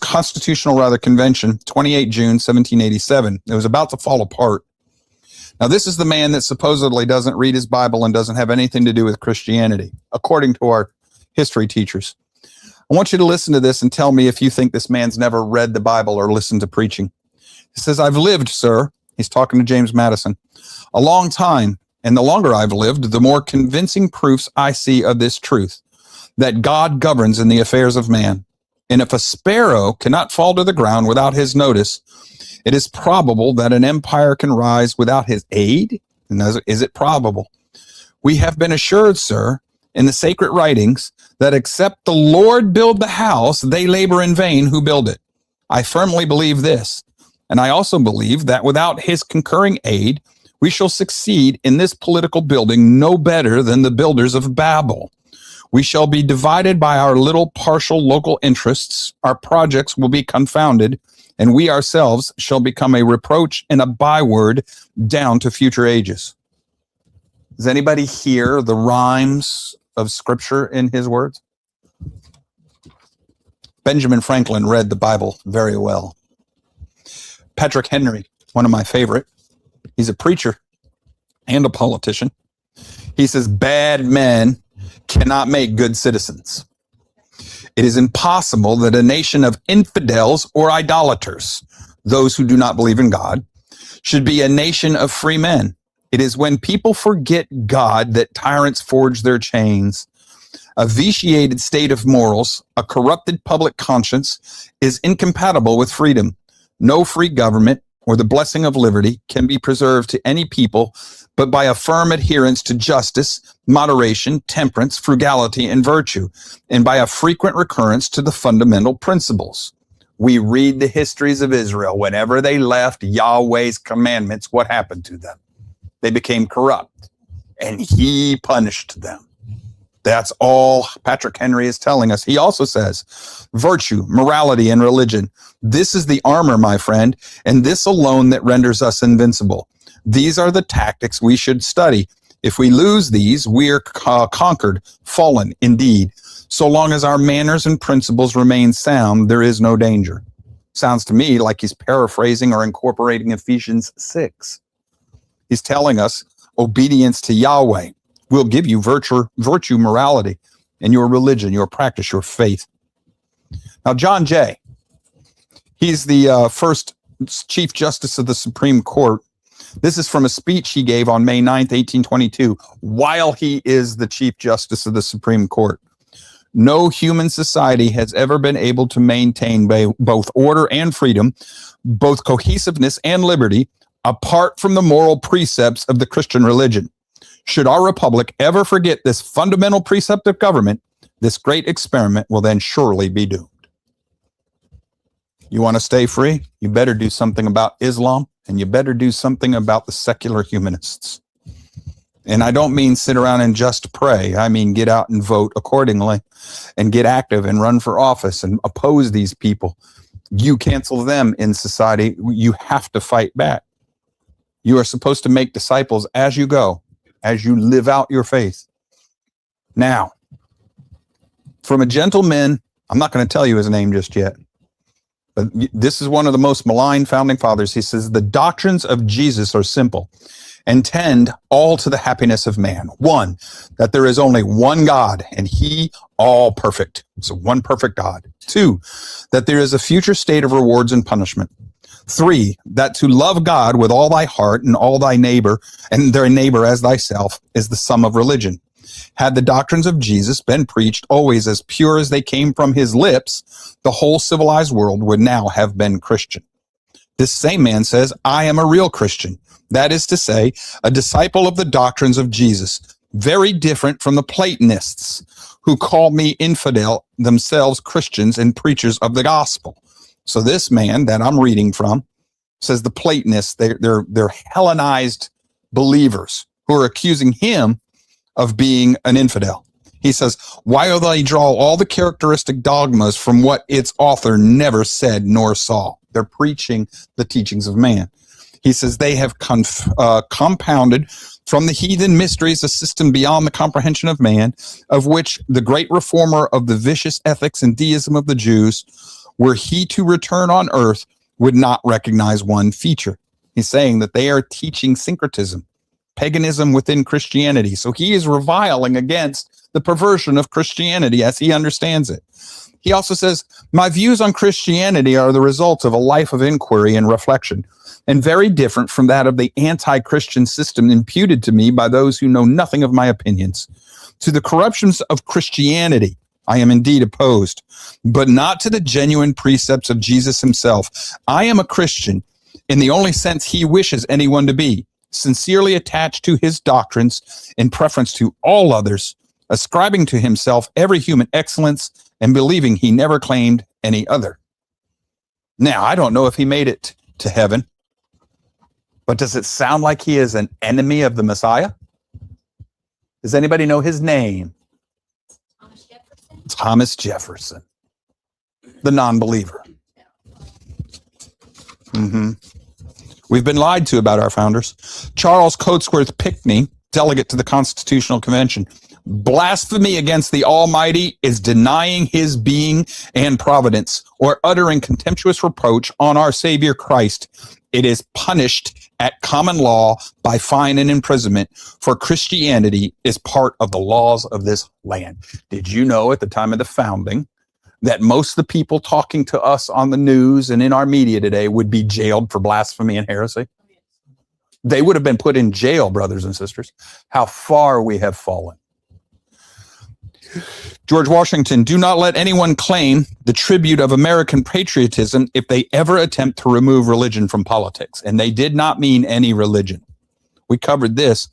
Constitutional Convention, 28 June 1787, it was about to fall apart. Now, this is the man that supposedly doesn't read his Bible and doesn't have anything to do with Christianity, according to our history teachers. I want you to listen to this and tell me if you think this man's never read the Bible or listened to preaching. He says, I've lived, sir. He's talking to James Madison, a long time. And the longer I've lived, the more convincing proofs I see of this truth, that God governs in the affairs of man. And if a sparrow cannot fall to the ground without his notice, it is probable that an empire can rise without his aid. And is it probable? We have been assured, sir, in the sacred writings, that except the Lord build the house, they labor in vain who build it. I firmly believe this. And I also believe that without his concurring aid, we shall succeed in this political building no better than the builders of Babel. We shall be divided by our little partial local interests. Our projects will be confounded, and we ourselves shall become a reproach and a byword down to future ages. Does anybody hear the rhymes of Scripture in his words? Benjamin Franklin read the Bible very well. Patrick Henry, one of my favorite, he's a preacher and a politician. He says, bad men cannot make good citizens. It is impossible that a nation of infidels or idolaters, those who do not believe in God, should be a nation of free men. It is when people forget God that tyrants forge their chains. A vitiated state of morals, a corrupted public conscience, is incompatible with freedom. No free government or the blessing of liberty can be preserved to any people but by a firm adherence to justice, moderation, temperance, frugality, and virtue, and by a frequent recurrence to the fundamental principles. We read the histories of Israel. Whenever they left Yahweh's commandments, what happened to them? They became corrupt, and he punished them. That's all Patrick Henry is telling us. He also says, virtue, morality, and religion. This is the armor, my friend, and this alone that renders us invincible. These are the tactics we should study. If we lose these, we are conquered, fallen indeed. So long as our manners and principles remain sound, there is no danger. Sounds to me like he's paraphrasing or incorporating Ephesians 6. He's telling us obedience to Yahweh will give you virtue, morality, and your religion, your practice, your faith. Now, John Jay, he's the first Chief Justice of the Supreme Court. This is from a speech he gave on May 9th, 1822, while he is the Chief Justice of the Supreme Court. No human society has ever been able to maintain both order and freedom, both cohesiveness and liberty, apart from the moral precepts of the Christian religion. Should our republic ever forget this fundamental precept of government, this great experiment will then surely be doomed. You want to stay free? You better do something about Islam, and you better do something about the secular humanists. And I don't mean sit around and just pray. I mean get out and vote accordingly and get active and run for office and oppose these people. You cancel them in society. You have to fight back. You are supposed to make disciples as you go, as you live out your faith. Now, from a gentleman, I'm not going to tell you his name just yet, but this is one of the most maligned founding fathers. He says, the doctrines of Jesus are simple and tend all to the happiness of man. One, that there is only one God and he all perfect. So one perfect God. Two, that there is a future state of rewards and punishment. Three, that to love God with all thy heart and all thy neighbor and their neighbor as thyself is the sum of religion. Had the doctrines of Jesus been preached always as pure as they came from his lips, the whole civilized world would now have been Christian. This same man says, I am a real Christian. That is to say, a disciple of the doctrines of Jesus, very different from the Platonists who call me infidel, themselves Christians and preachers of the gospel. So this man that I'm reading from says the Platonists, they're Hellenized believers who are accusing him of being an infidel. He says, while they draw all the characteristic dogmas from what its author never said nor saw. They're preaching the teachings of man. He says they have compounded from the heathen mysteries a system beyond the comprehension of man, of which the great reformer of the vicious ethics and deism of the Jews, were he to return on earth, would not recognize one feature. He's saying that they are teaching syncretism, paganism within Christianity. So he is reviling against the perversion of Christianity as he understands it. He also says, my views on Christianity are the result of a life of inquiry and reflection, and very different from that of the anti-Christian system imputed to me by those who know nothing of my opinions. To the corruptions of Christianity, I am indeed opposed, but not to the genuine precepts of Jesus himself. I am a Christian in the only sense he wishes anyone to be, sincerely attached to his doctrines in preference to all others, ascribing to himself every human excellence and believing he never claimed any other. Now, I don't know if he made it to heaven, but does it sound like he is an enemy of the Messiah? Does anybody know his name? Thomas Jefferson, the non-believer. We've been lied to about our founders. Charles Cotesworth Pinckney, delegate to the Constitutional Convention. Blasphemy against the Almighty is denying his being and providence, or uttering contemptuous reproach on our Savior Christ. It is punished at common law by fine and imprisonment, for Christianity is part of the laws of this land. Did you know at the time of the founding that most of the people talking to us on the news and in our media today would be jailed for blasphemy and heresy? They would have been put in jail, brothers and sisters. How far we have fallen. George Washington, do not let anyone claim the tribute of American patriotism if they ever attempt to remove religion from politics. And they did not mean any religion. We covered this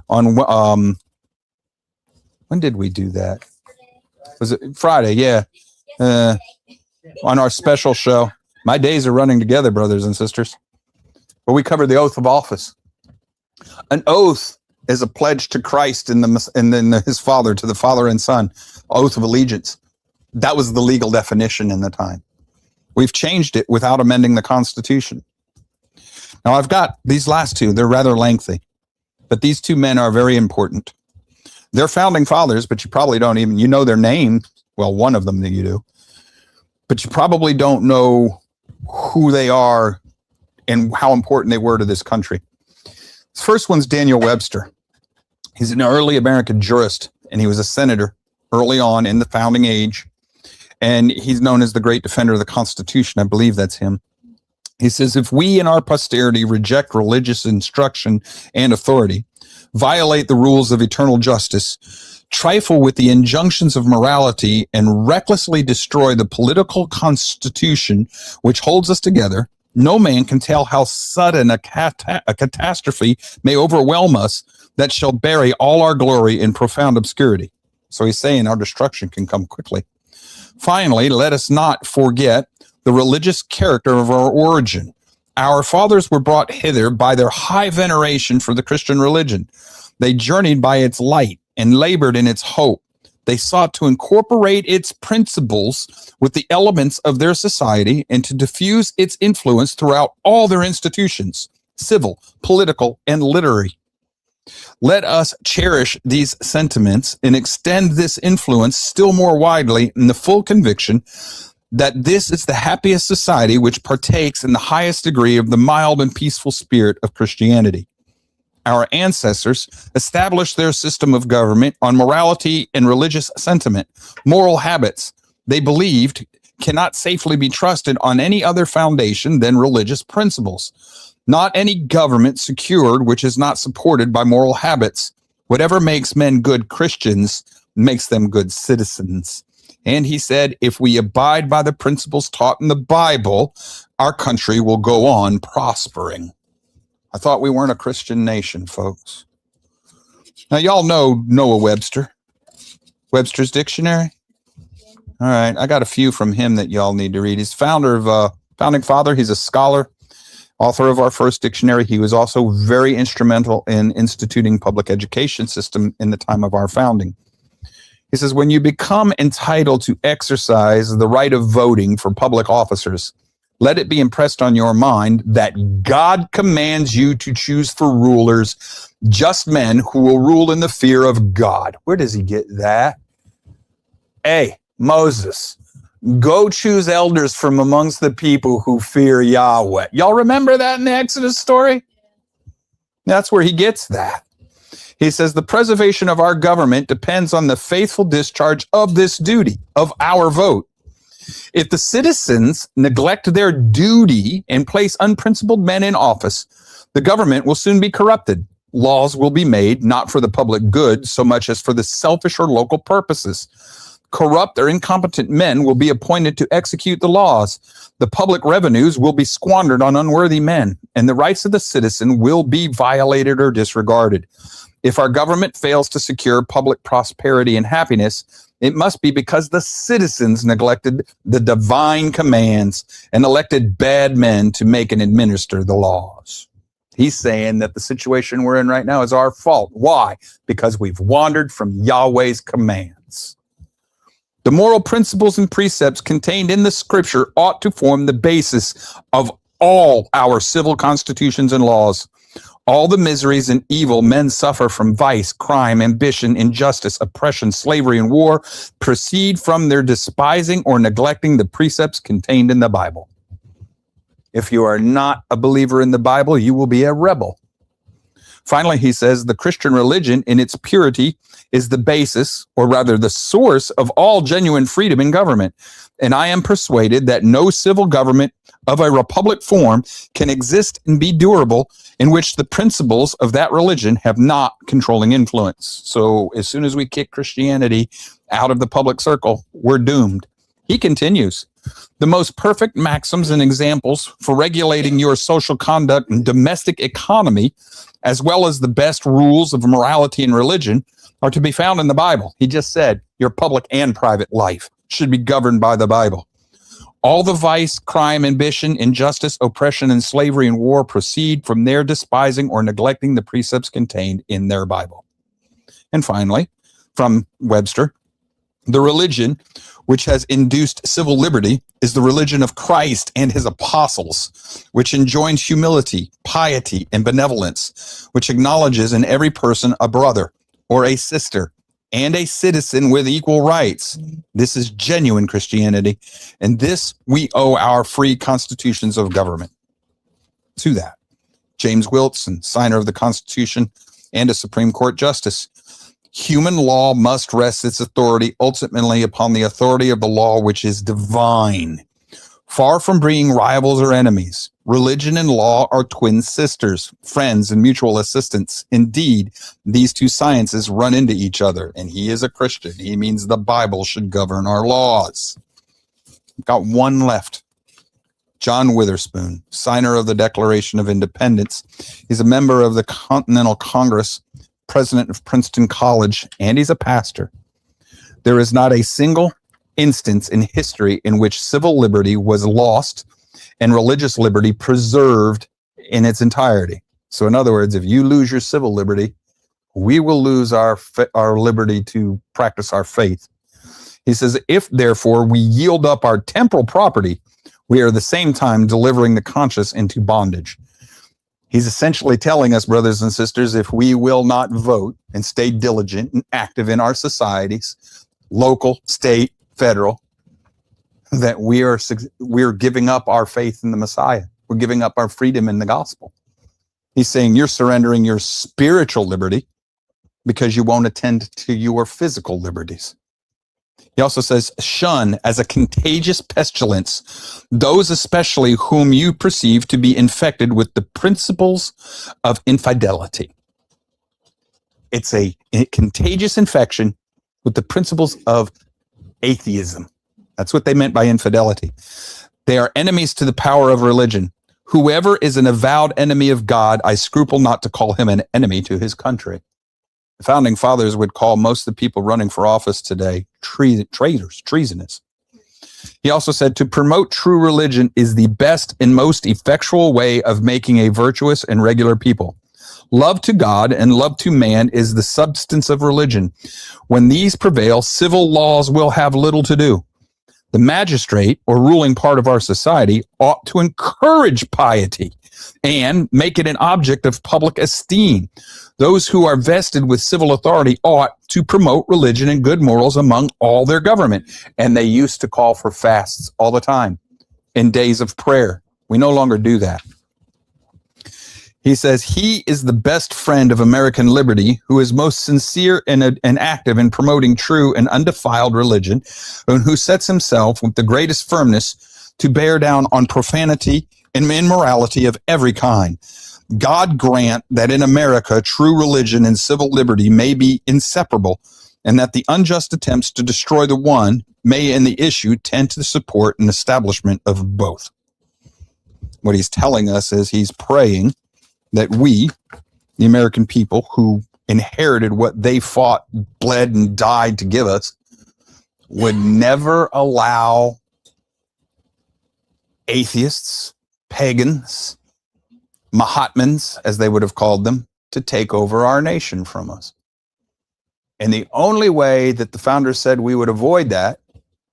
on, when did we do that? Was it Friday? Yeah. On our special show. My days are running together, brothers and sisters. But we covered the oath of office. An oath is a pledge to Christ and then his Father, to the Father and Son, oath of allegiance. That was the legal definition in the time. We've changed it without amending the Constitution. Now, I've got these last two. They're rather lengthy, but these two men are very important. They're founding fathers, but you probably don't even, you know their name. Well, one of them that you do, but you probably don't know who they are and how important they were to this country. This first one's Daniel Webster. He's an early American jurist, and he was a senator early on in the founding age. And he's known as the great defender of the Constitution. I believe that's him. He says, if we in our posterity reject religious instruction and authority, violate the rules of eternal justice, trifle with the injunctions of morality, and recklessly destroy the political constitution which holds us together, no man can tell how sudden a catastrophe may overwhelm us that shall bury all our glory in profound obscurity. So he's saying our destruction can come quickly. Finally, let us not forget the religious character of our origin. Our fathers were brought hither by their high veneration for the Christian religion. They journeyed by its light and labored in its hope. They sought to incorporate its principles with the elements of their society and to diffuse its influence throughout all their institutions, civil, political, and literary. Let us cherish these sentiments and extend this influence still more widely in the full conviction that this is the happiest society which partakes in the highest degree of the mild and peaceful spirit of Christianity. Our ancestors established their system of government on morality and religious sentiment, moral habits they believed cannot safely be trusted on any other foundation than religious principles. Not any government secured which is not supported by moral habits. Whatever makes men good Christians makes them good citizens. And he said, if we abide by the principles taught in the Bible, our country will go on prospering. I thought we weren't a Christian nation, folks. Now, y'all know Noah Webster. Webster's Dictionary? All right, I got a few from him that y'all need to read. He's founding father. He's a scholar, author of our first dictionary. He was also very instrumental in instituting public education system in the time of our founding. He says, when you become entitled to exercise the right of voting for public officers, let it be impressed on your mind that God commands you to choose for rulers just men who will rule in the fear of God. Where does he get that? Hey, Moses, go choose elders from amongst the people who fear Yahweh. Y'all remember that in the Exodus story? That's where he gets that. He says the preservation of our government depends on the faithful discharge of this duty, of our vote. If the citizens neglect their duty and place unprincipled men in office, the government will soon be corrupted. Laws will be made not for the public good so much as for the selfish or local purposes. Corrupt or incompetent men will be appointed to execute the laws. The public revenues will be squandered on unworthy men, and the rights of the citizen will be violated or disregarded. If our government fails to secure public prosperity and happiness, it must be because the citizens neglected the divine commands and elected bad men to make and administer the laws. He's saying that the situation we're in right now is our fault. Why? Because we've wandered from Yahweh's commands. The moral principles and precepts contained in the scripture ought to form the basis of all our civil constitutions and laws. All the miseries and evil men suffer from vice, crime, ambition, injustice, oppression, slavery, and war proceed from their despising or neglecting the precepts contained in the Bible. If you are not a believer in the Bible, you will be a rebel. Finally, he says the Christian religion in its purity is the basis, or rather the source, of all genuine freedom in government. And I am persuaded that no civil government of a republic form can exist and be durable in which the principles of that religion have not controlling influence. So as soon as we kick Christianity out of the public circle, we're doomed. He continues, the most perfect maxims and examples for regulating your social conduct and domestic economy, as well as the best rules of morality and religion, are to be found in the Bible. He just said your public and private life should be governed by the Bible. All the vice, crime, ambition, injustice, oppression, and slavery and war proceed from their despising or neglecting the precepts contained in their Bible. And finally, from Webster, the religion which has induced civil liberty is the religion of Christ and his apostles, which enjoins humility, piety, and benevolence, which acknowledges in every person a brother or a sister and a citizen with equal rights. This is genuine Christianity, and this we owe our free constitutions of government to that. James Wilson, signer of the Constitution and a Supreme Court justice. Human law must rest its authority ultimately upon the authority of the law which is divine. Far from being rivals or enemies, religion and law are twin sisters, friends, and mutual assistants. Indeed, these two sciences run into each other, and he is a Christian. He means the Bible should govern our laws. Got one left. John Witherspoon, signer of the Declaration of Independence. He's a member of the Continental Congress, president of Princeton College, and he's a pastor. There is not a single instance in history in which civil liberty was lost and religious liberty preserved in its entirety. So in other words, if you lose your civil liberty, we will lose our liberty to practice our faith. He says, if therefore we yield up our temporal property, we are at the same time delivering the conscience into bondage. He's essentially telling us, brothers and sisters, if we will not vote and stay diligent and active in our societies, local, state, federal, that we're giving up our faith in the Messiah. We're giving up our freedom in the gospel. He's saying you're surrendering your spiritual liberty because you won't attend to your physical liberties. He also says, shun as a contagious pestilence those especially whom you perceive to be infected with the principles of infidelity. It's a contagious infection with the principles of atheism. That's what they meant by infidelity. They are enemies to the power of religion. Whoever is an avowed enemy of God, I scruple not to call him an enemy to his country. The founding fathers would call most of the people running for office today traitors, treasonous. He also said to promote true religion is the best and most effectual way of making a virtuous and regular people. Love to God and love to man is the substance of religion. When these prevail, civil laws will have little to do. The magistrate or ruling part of our society ought to encourage piety and make it an object of public esteem. Those who are vested with civil authority ought to promote religion and good morals among all their government. And they used to call for fasts all the time in days of prayer. We no longer do that. He says he is the best friend of American liberty, who is most sincere and active in promoting true and undefiled religion, and who sets himself with the greatest firmness to bear down on profanity and immorality of every kind. God grant that in America true religion and civil liberty may be inseparable, and that the unjust attempts to destroy the one may in the issue tend to support an establishment of both. What he's telling us is he's praying that we, the American people who inherited what they fought, bled, and died to give us, would never allow atheists, pagans, Mahatmans, as they would have called them, to take over our nation from us. And the only way that the founders said we would avoid that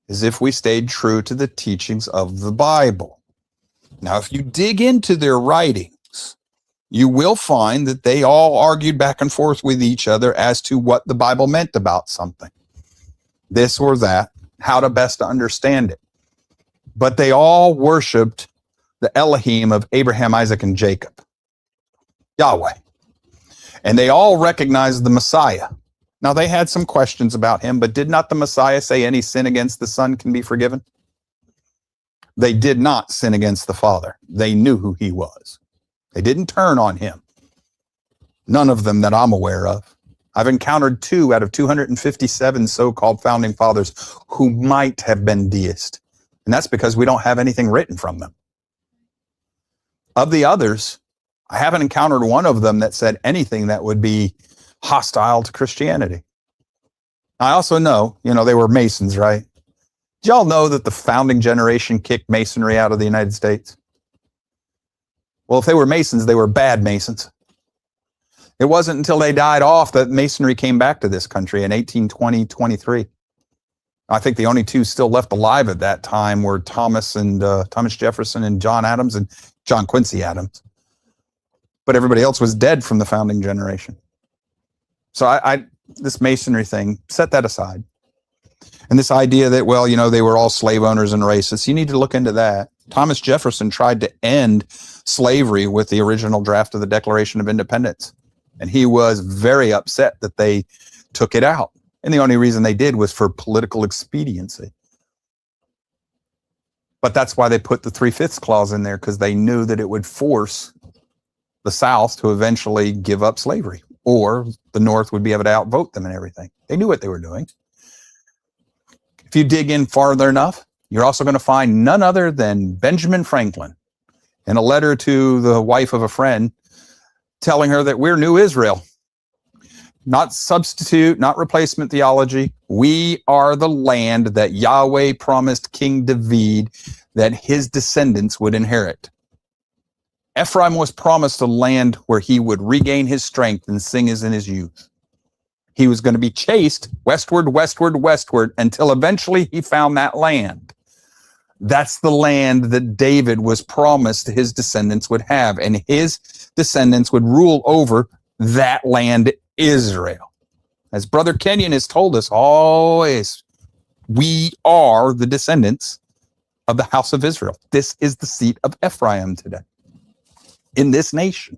is if we stayed true to the teachings of the Bible. Now, if you dig into their writings, you will find that they all argued back and forth with each other as to what the Bible meant about something, this or that, how to best understand it. But they all worshiped the Elohim of Abraham, Isaac, and Jacob, Yahweh. And they all recognized the Messiah. Now, they had some questions about him, but did not the Messiah say any sin against the Son can be forgiven? They did not sin against the Father. They knew who he was. They didn't turn on him. None of them that I'm aware of. I've encountered 2 out of 257 so-called founding fathers who might have been deist. And that's because we don't have anything written from them. Of the others, I haven't encountered one of them that said anything that would be hostile to Christianity. I also know, they were Masons, right? Did y'all know that the founding generation kicked Masonry out of the United States? Well, if they were Masons, they were bad Masons. It wasn't until they died off that Masonry came back to this country in 1823. I think the only 2 still left alive at that time were Thomas Jefferson and John Adams and John Quincy Adams. But everybody else was dead from the founding generation. So this Masonry thing, set that aside. And this idea that, they were all slave owners and racists, you need to look into that. Thomas Jefferson tried to end slavery with the original draft of the Declaration of Independence. And he was very upset that they took it out. And the only reason they did was for political expediency. But that's why they put the 3/5 clause in there, because they knew that it would force the South to eventually give up slavery, or the North would be able to outvote them and everything. They knew what they were doing. If you dig in farther enough, you're also going to find none other than Benjamin Franklin in a letter to the wife of a friend telling her that we're New Israel. Not substitute, not replacement theology. We are the land that Yahweh promised King David that his descendants would inherit. Ephraim was promised a land where he would regain his strength and sing as in his youth. He was going to be chased westward, westward, westward until eventually he found that land. That's the land that David was promised his descendants would have, and his descendants would rule over that land, Israel. As Brother Kenyon has told us always, we are the descendants of the house of Israel. This is the seat of Ephraim today in this nation.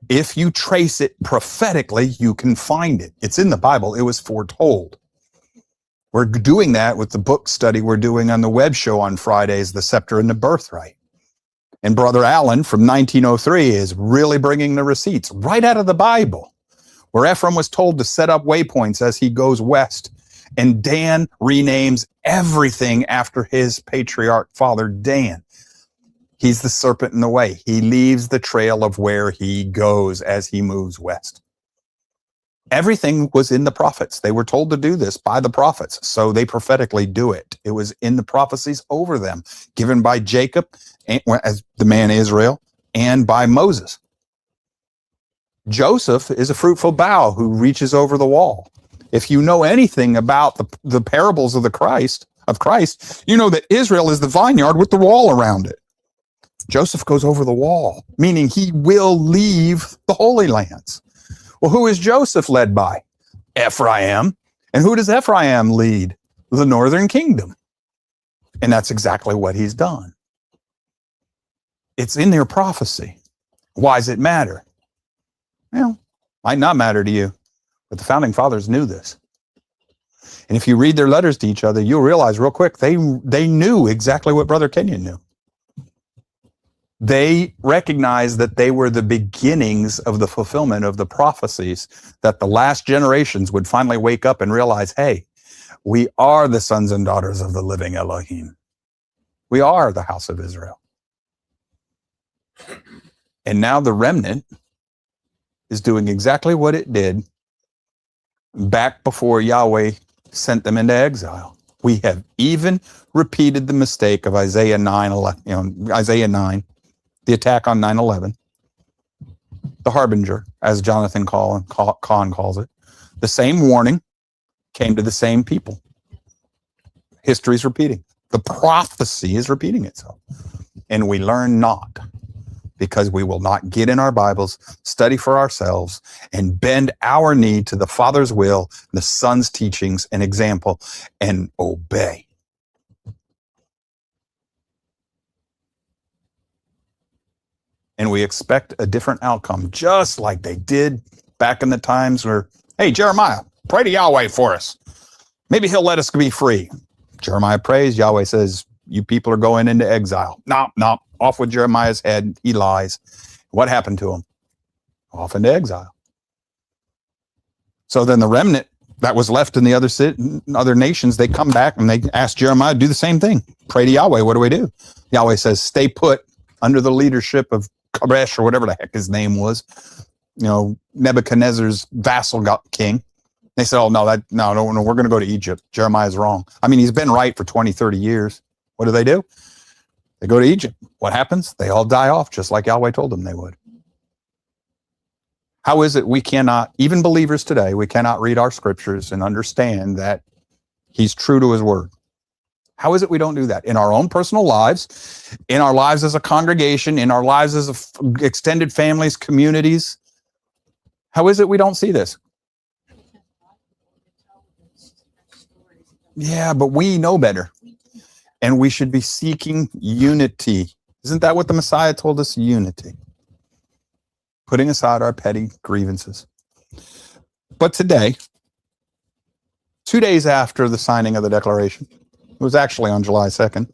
If you trace it prophetically, you can find it. It's in the Bible. It was foretold. We're doing that with the book study we're doing on the web show on Fridays, The Scepter and the Birthright. And Brother Allen from 1903 is really bringing the receipts right out of the Bible, where Ephraim was told to set up waypoints as he goes west. And Dan renames everything after his patriarch father, Dan. He's the serpent in the way. He leaves the trail of where he goes as he moves west. Everything was in the prophets. They were told to do this by the prophets, so they prophetically do it. It was in the prophecies over them, given by Jacob, as the man Israel, and by Moses. Joseph is a fruitful bough who reaches over the wall. If you know anything about the parables of Christ, you know that Israel is the vineyard with the wall around it. Joseph goes over the wall, meaning he will leave the Holy Lands. Well, who is Joseph led by? Ephraim. And who does Ephraim lead? The northern kingdom. And that's exactly what he's done. It's in their prophecy. Why does it matter? Well, might not matter to you, but the founding fathers knew this. And if you read their letters to each other, you'll realize real quick, they knew exactly what Brother Kenyon knew. They recognized that they were the beginnings of the fulfillment of the prophecies, that the last generations would finally wake up and realize, hey, we are the sons and daughters of the living Elohim. We are the house of Israel. And now the remnant is doing exactly what it did back before Yahweh sent them into exile. We have even repeated the mistake of Isaiah 9, Isaiah 9, the attack on 9/11, the harbinger, as Jonathan Kahn calls it. The same warning came to the same people. History's repeating. The prophecy is repeating itself. And we learn not, because we will not get in our Bibles, study for ourselves, and bend our knee to the Father's will, the Son's teachings and example, and obey. And we expect a different outcome, just like they did back in the times where, hey, Jeremiah, pray to Yahweh for us. Maybe he'll let us be free. Jeremiah prays. Yahweh says, you people are going into exile. No, off with Jeremiah's head. He lies. What happened to him? Off into exile. So then the remnant that was left in the other nations, they come back and they ask Jeremiah to do the same thing. Pray to Yahweh. What do we do? Yahweh says, stay put under the leadership of Koresh, or whatever the heck his name was, Nebuchadnezzar's vassal king. They said, no, we're going to go to Egypt. Jeremiah's wrong. I mean, he's been right for 20, 30 years. What do? They go to Egypt. What happens? They all die off, just like Yahweh told them they would. How is it we cannot, even believers today, we cannot read our scriptures and understand that he's true to his word? How is it we don't do that? In our own personal lives, in our lives as a congregation, in our lives as extended families, communities. How is it we don't see this? Yeah, but we know better. And we should be seeking unity. Isn't that what the Messiah told us? Unity. Putting aside our petty grievances. But today, 2 days after the signing of the declaration, it was actually on July 2nd.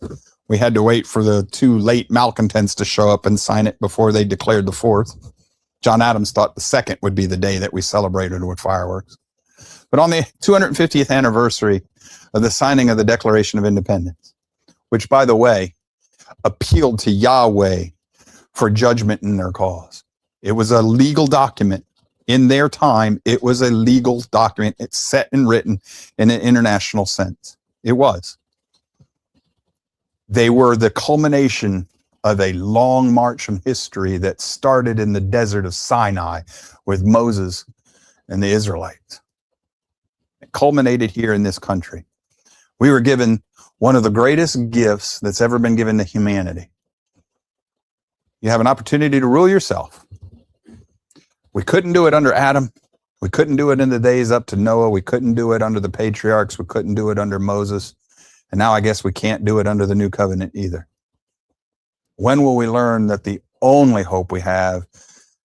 We had to wait for the two late malcontents to show up and sign it before they declared the 4th. John Adams thought the 2nd would be the day that we celebrated with fireworks. But on the 250th anniversary of the signing of the Declaration of Independence, which, by the way, appealed to Yahweh for judgment in their cause. It was a legal document. In their time, it was a legal document. It's set and written in an international sense. It was. They were the culmination of a long march from history that started in the desert of Sinai with Moses and the Israelites. It culminated here in this country. We were given one of the greatest gifts that's ever been given to humanity. You have an opportunity to rule yourself. We couldn't do it under Adam. We couldn't do it in the days up to Noah. We couldn't do it under the patriarchs. We couldn't do it under Moses. And now I guess we can't do it under the new covenant either. When will we learn that the only hope we have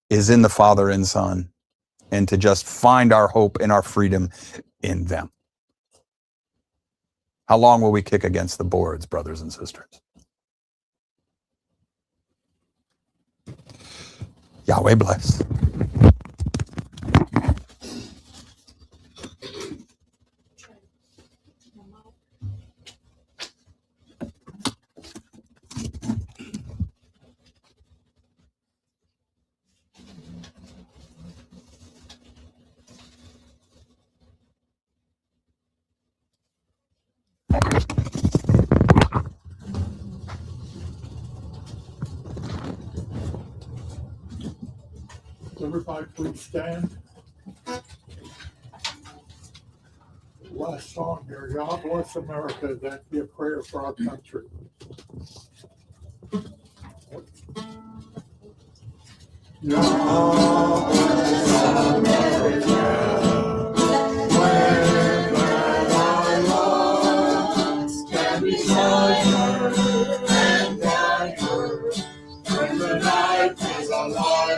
is in the Father and Son, and to just find our hope and our freedom in them? How long will we kick against the boards, brothers and sisters? Yahweh bless. Everybody please stand. Last song here, God bless America. That'd be a prayer for our country. When the night is alive.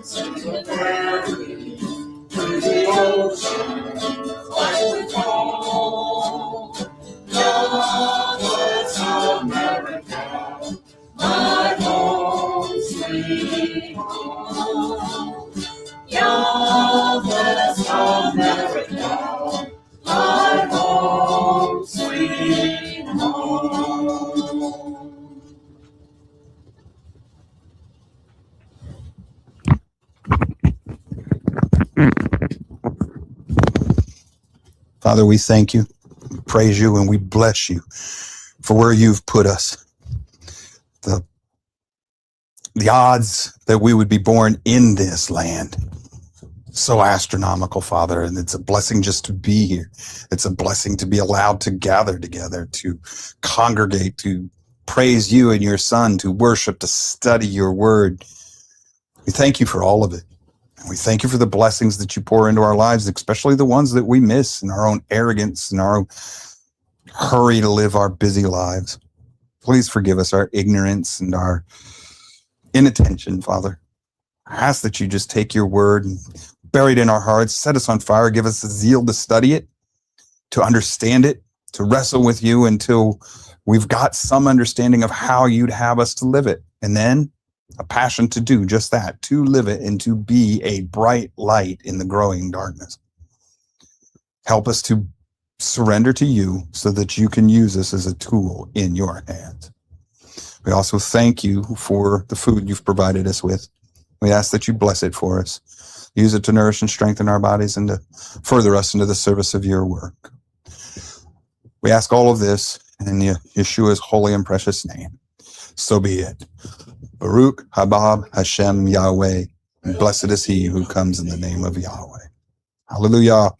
sends a prairie to the ocean, like we call. God bless America, my home, sweet home. God bless America, my home, sweet home. Father, we thank you, praise you, and we bless you for where you've put us. The odds that we would be born in this land, so astronomical, Father, and it's a blessing just to be here. It's a blessing to be allowed to gather together, to congregate, to praise you and your Son, to worship, to study your word. We thank you for all of it. And we thank you for the blessings that you pour into our lives, especially the ones that we miss in our own arrogance and our own hurry to live our busy lives. Please forgive us our ignorance and our inattention, Father. I ask that you just take your word and bury it in our hearts, set us on fire, give us the zeal to study it, to understand it, to wrestle with you until we've got some understanding of how you'd have us to live it. And then a passion to do just that, to live it and to be a bright light in the growing darkness. Help us to surrender to you so that you can use us as a tool in your hands. We also thank you for the food you've provided us with. We ask that you bless it for us. Use it to nourish and strengthen our bodies and to further us into the service of your work. We ask all of this in Yeshua's holy and precious name. So be it. Baruch Habab Hashem Yahweh. And blessed is he who comes in the name of Yahweh. Hallelujah.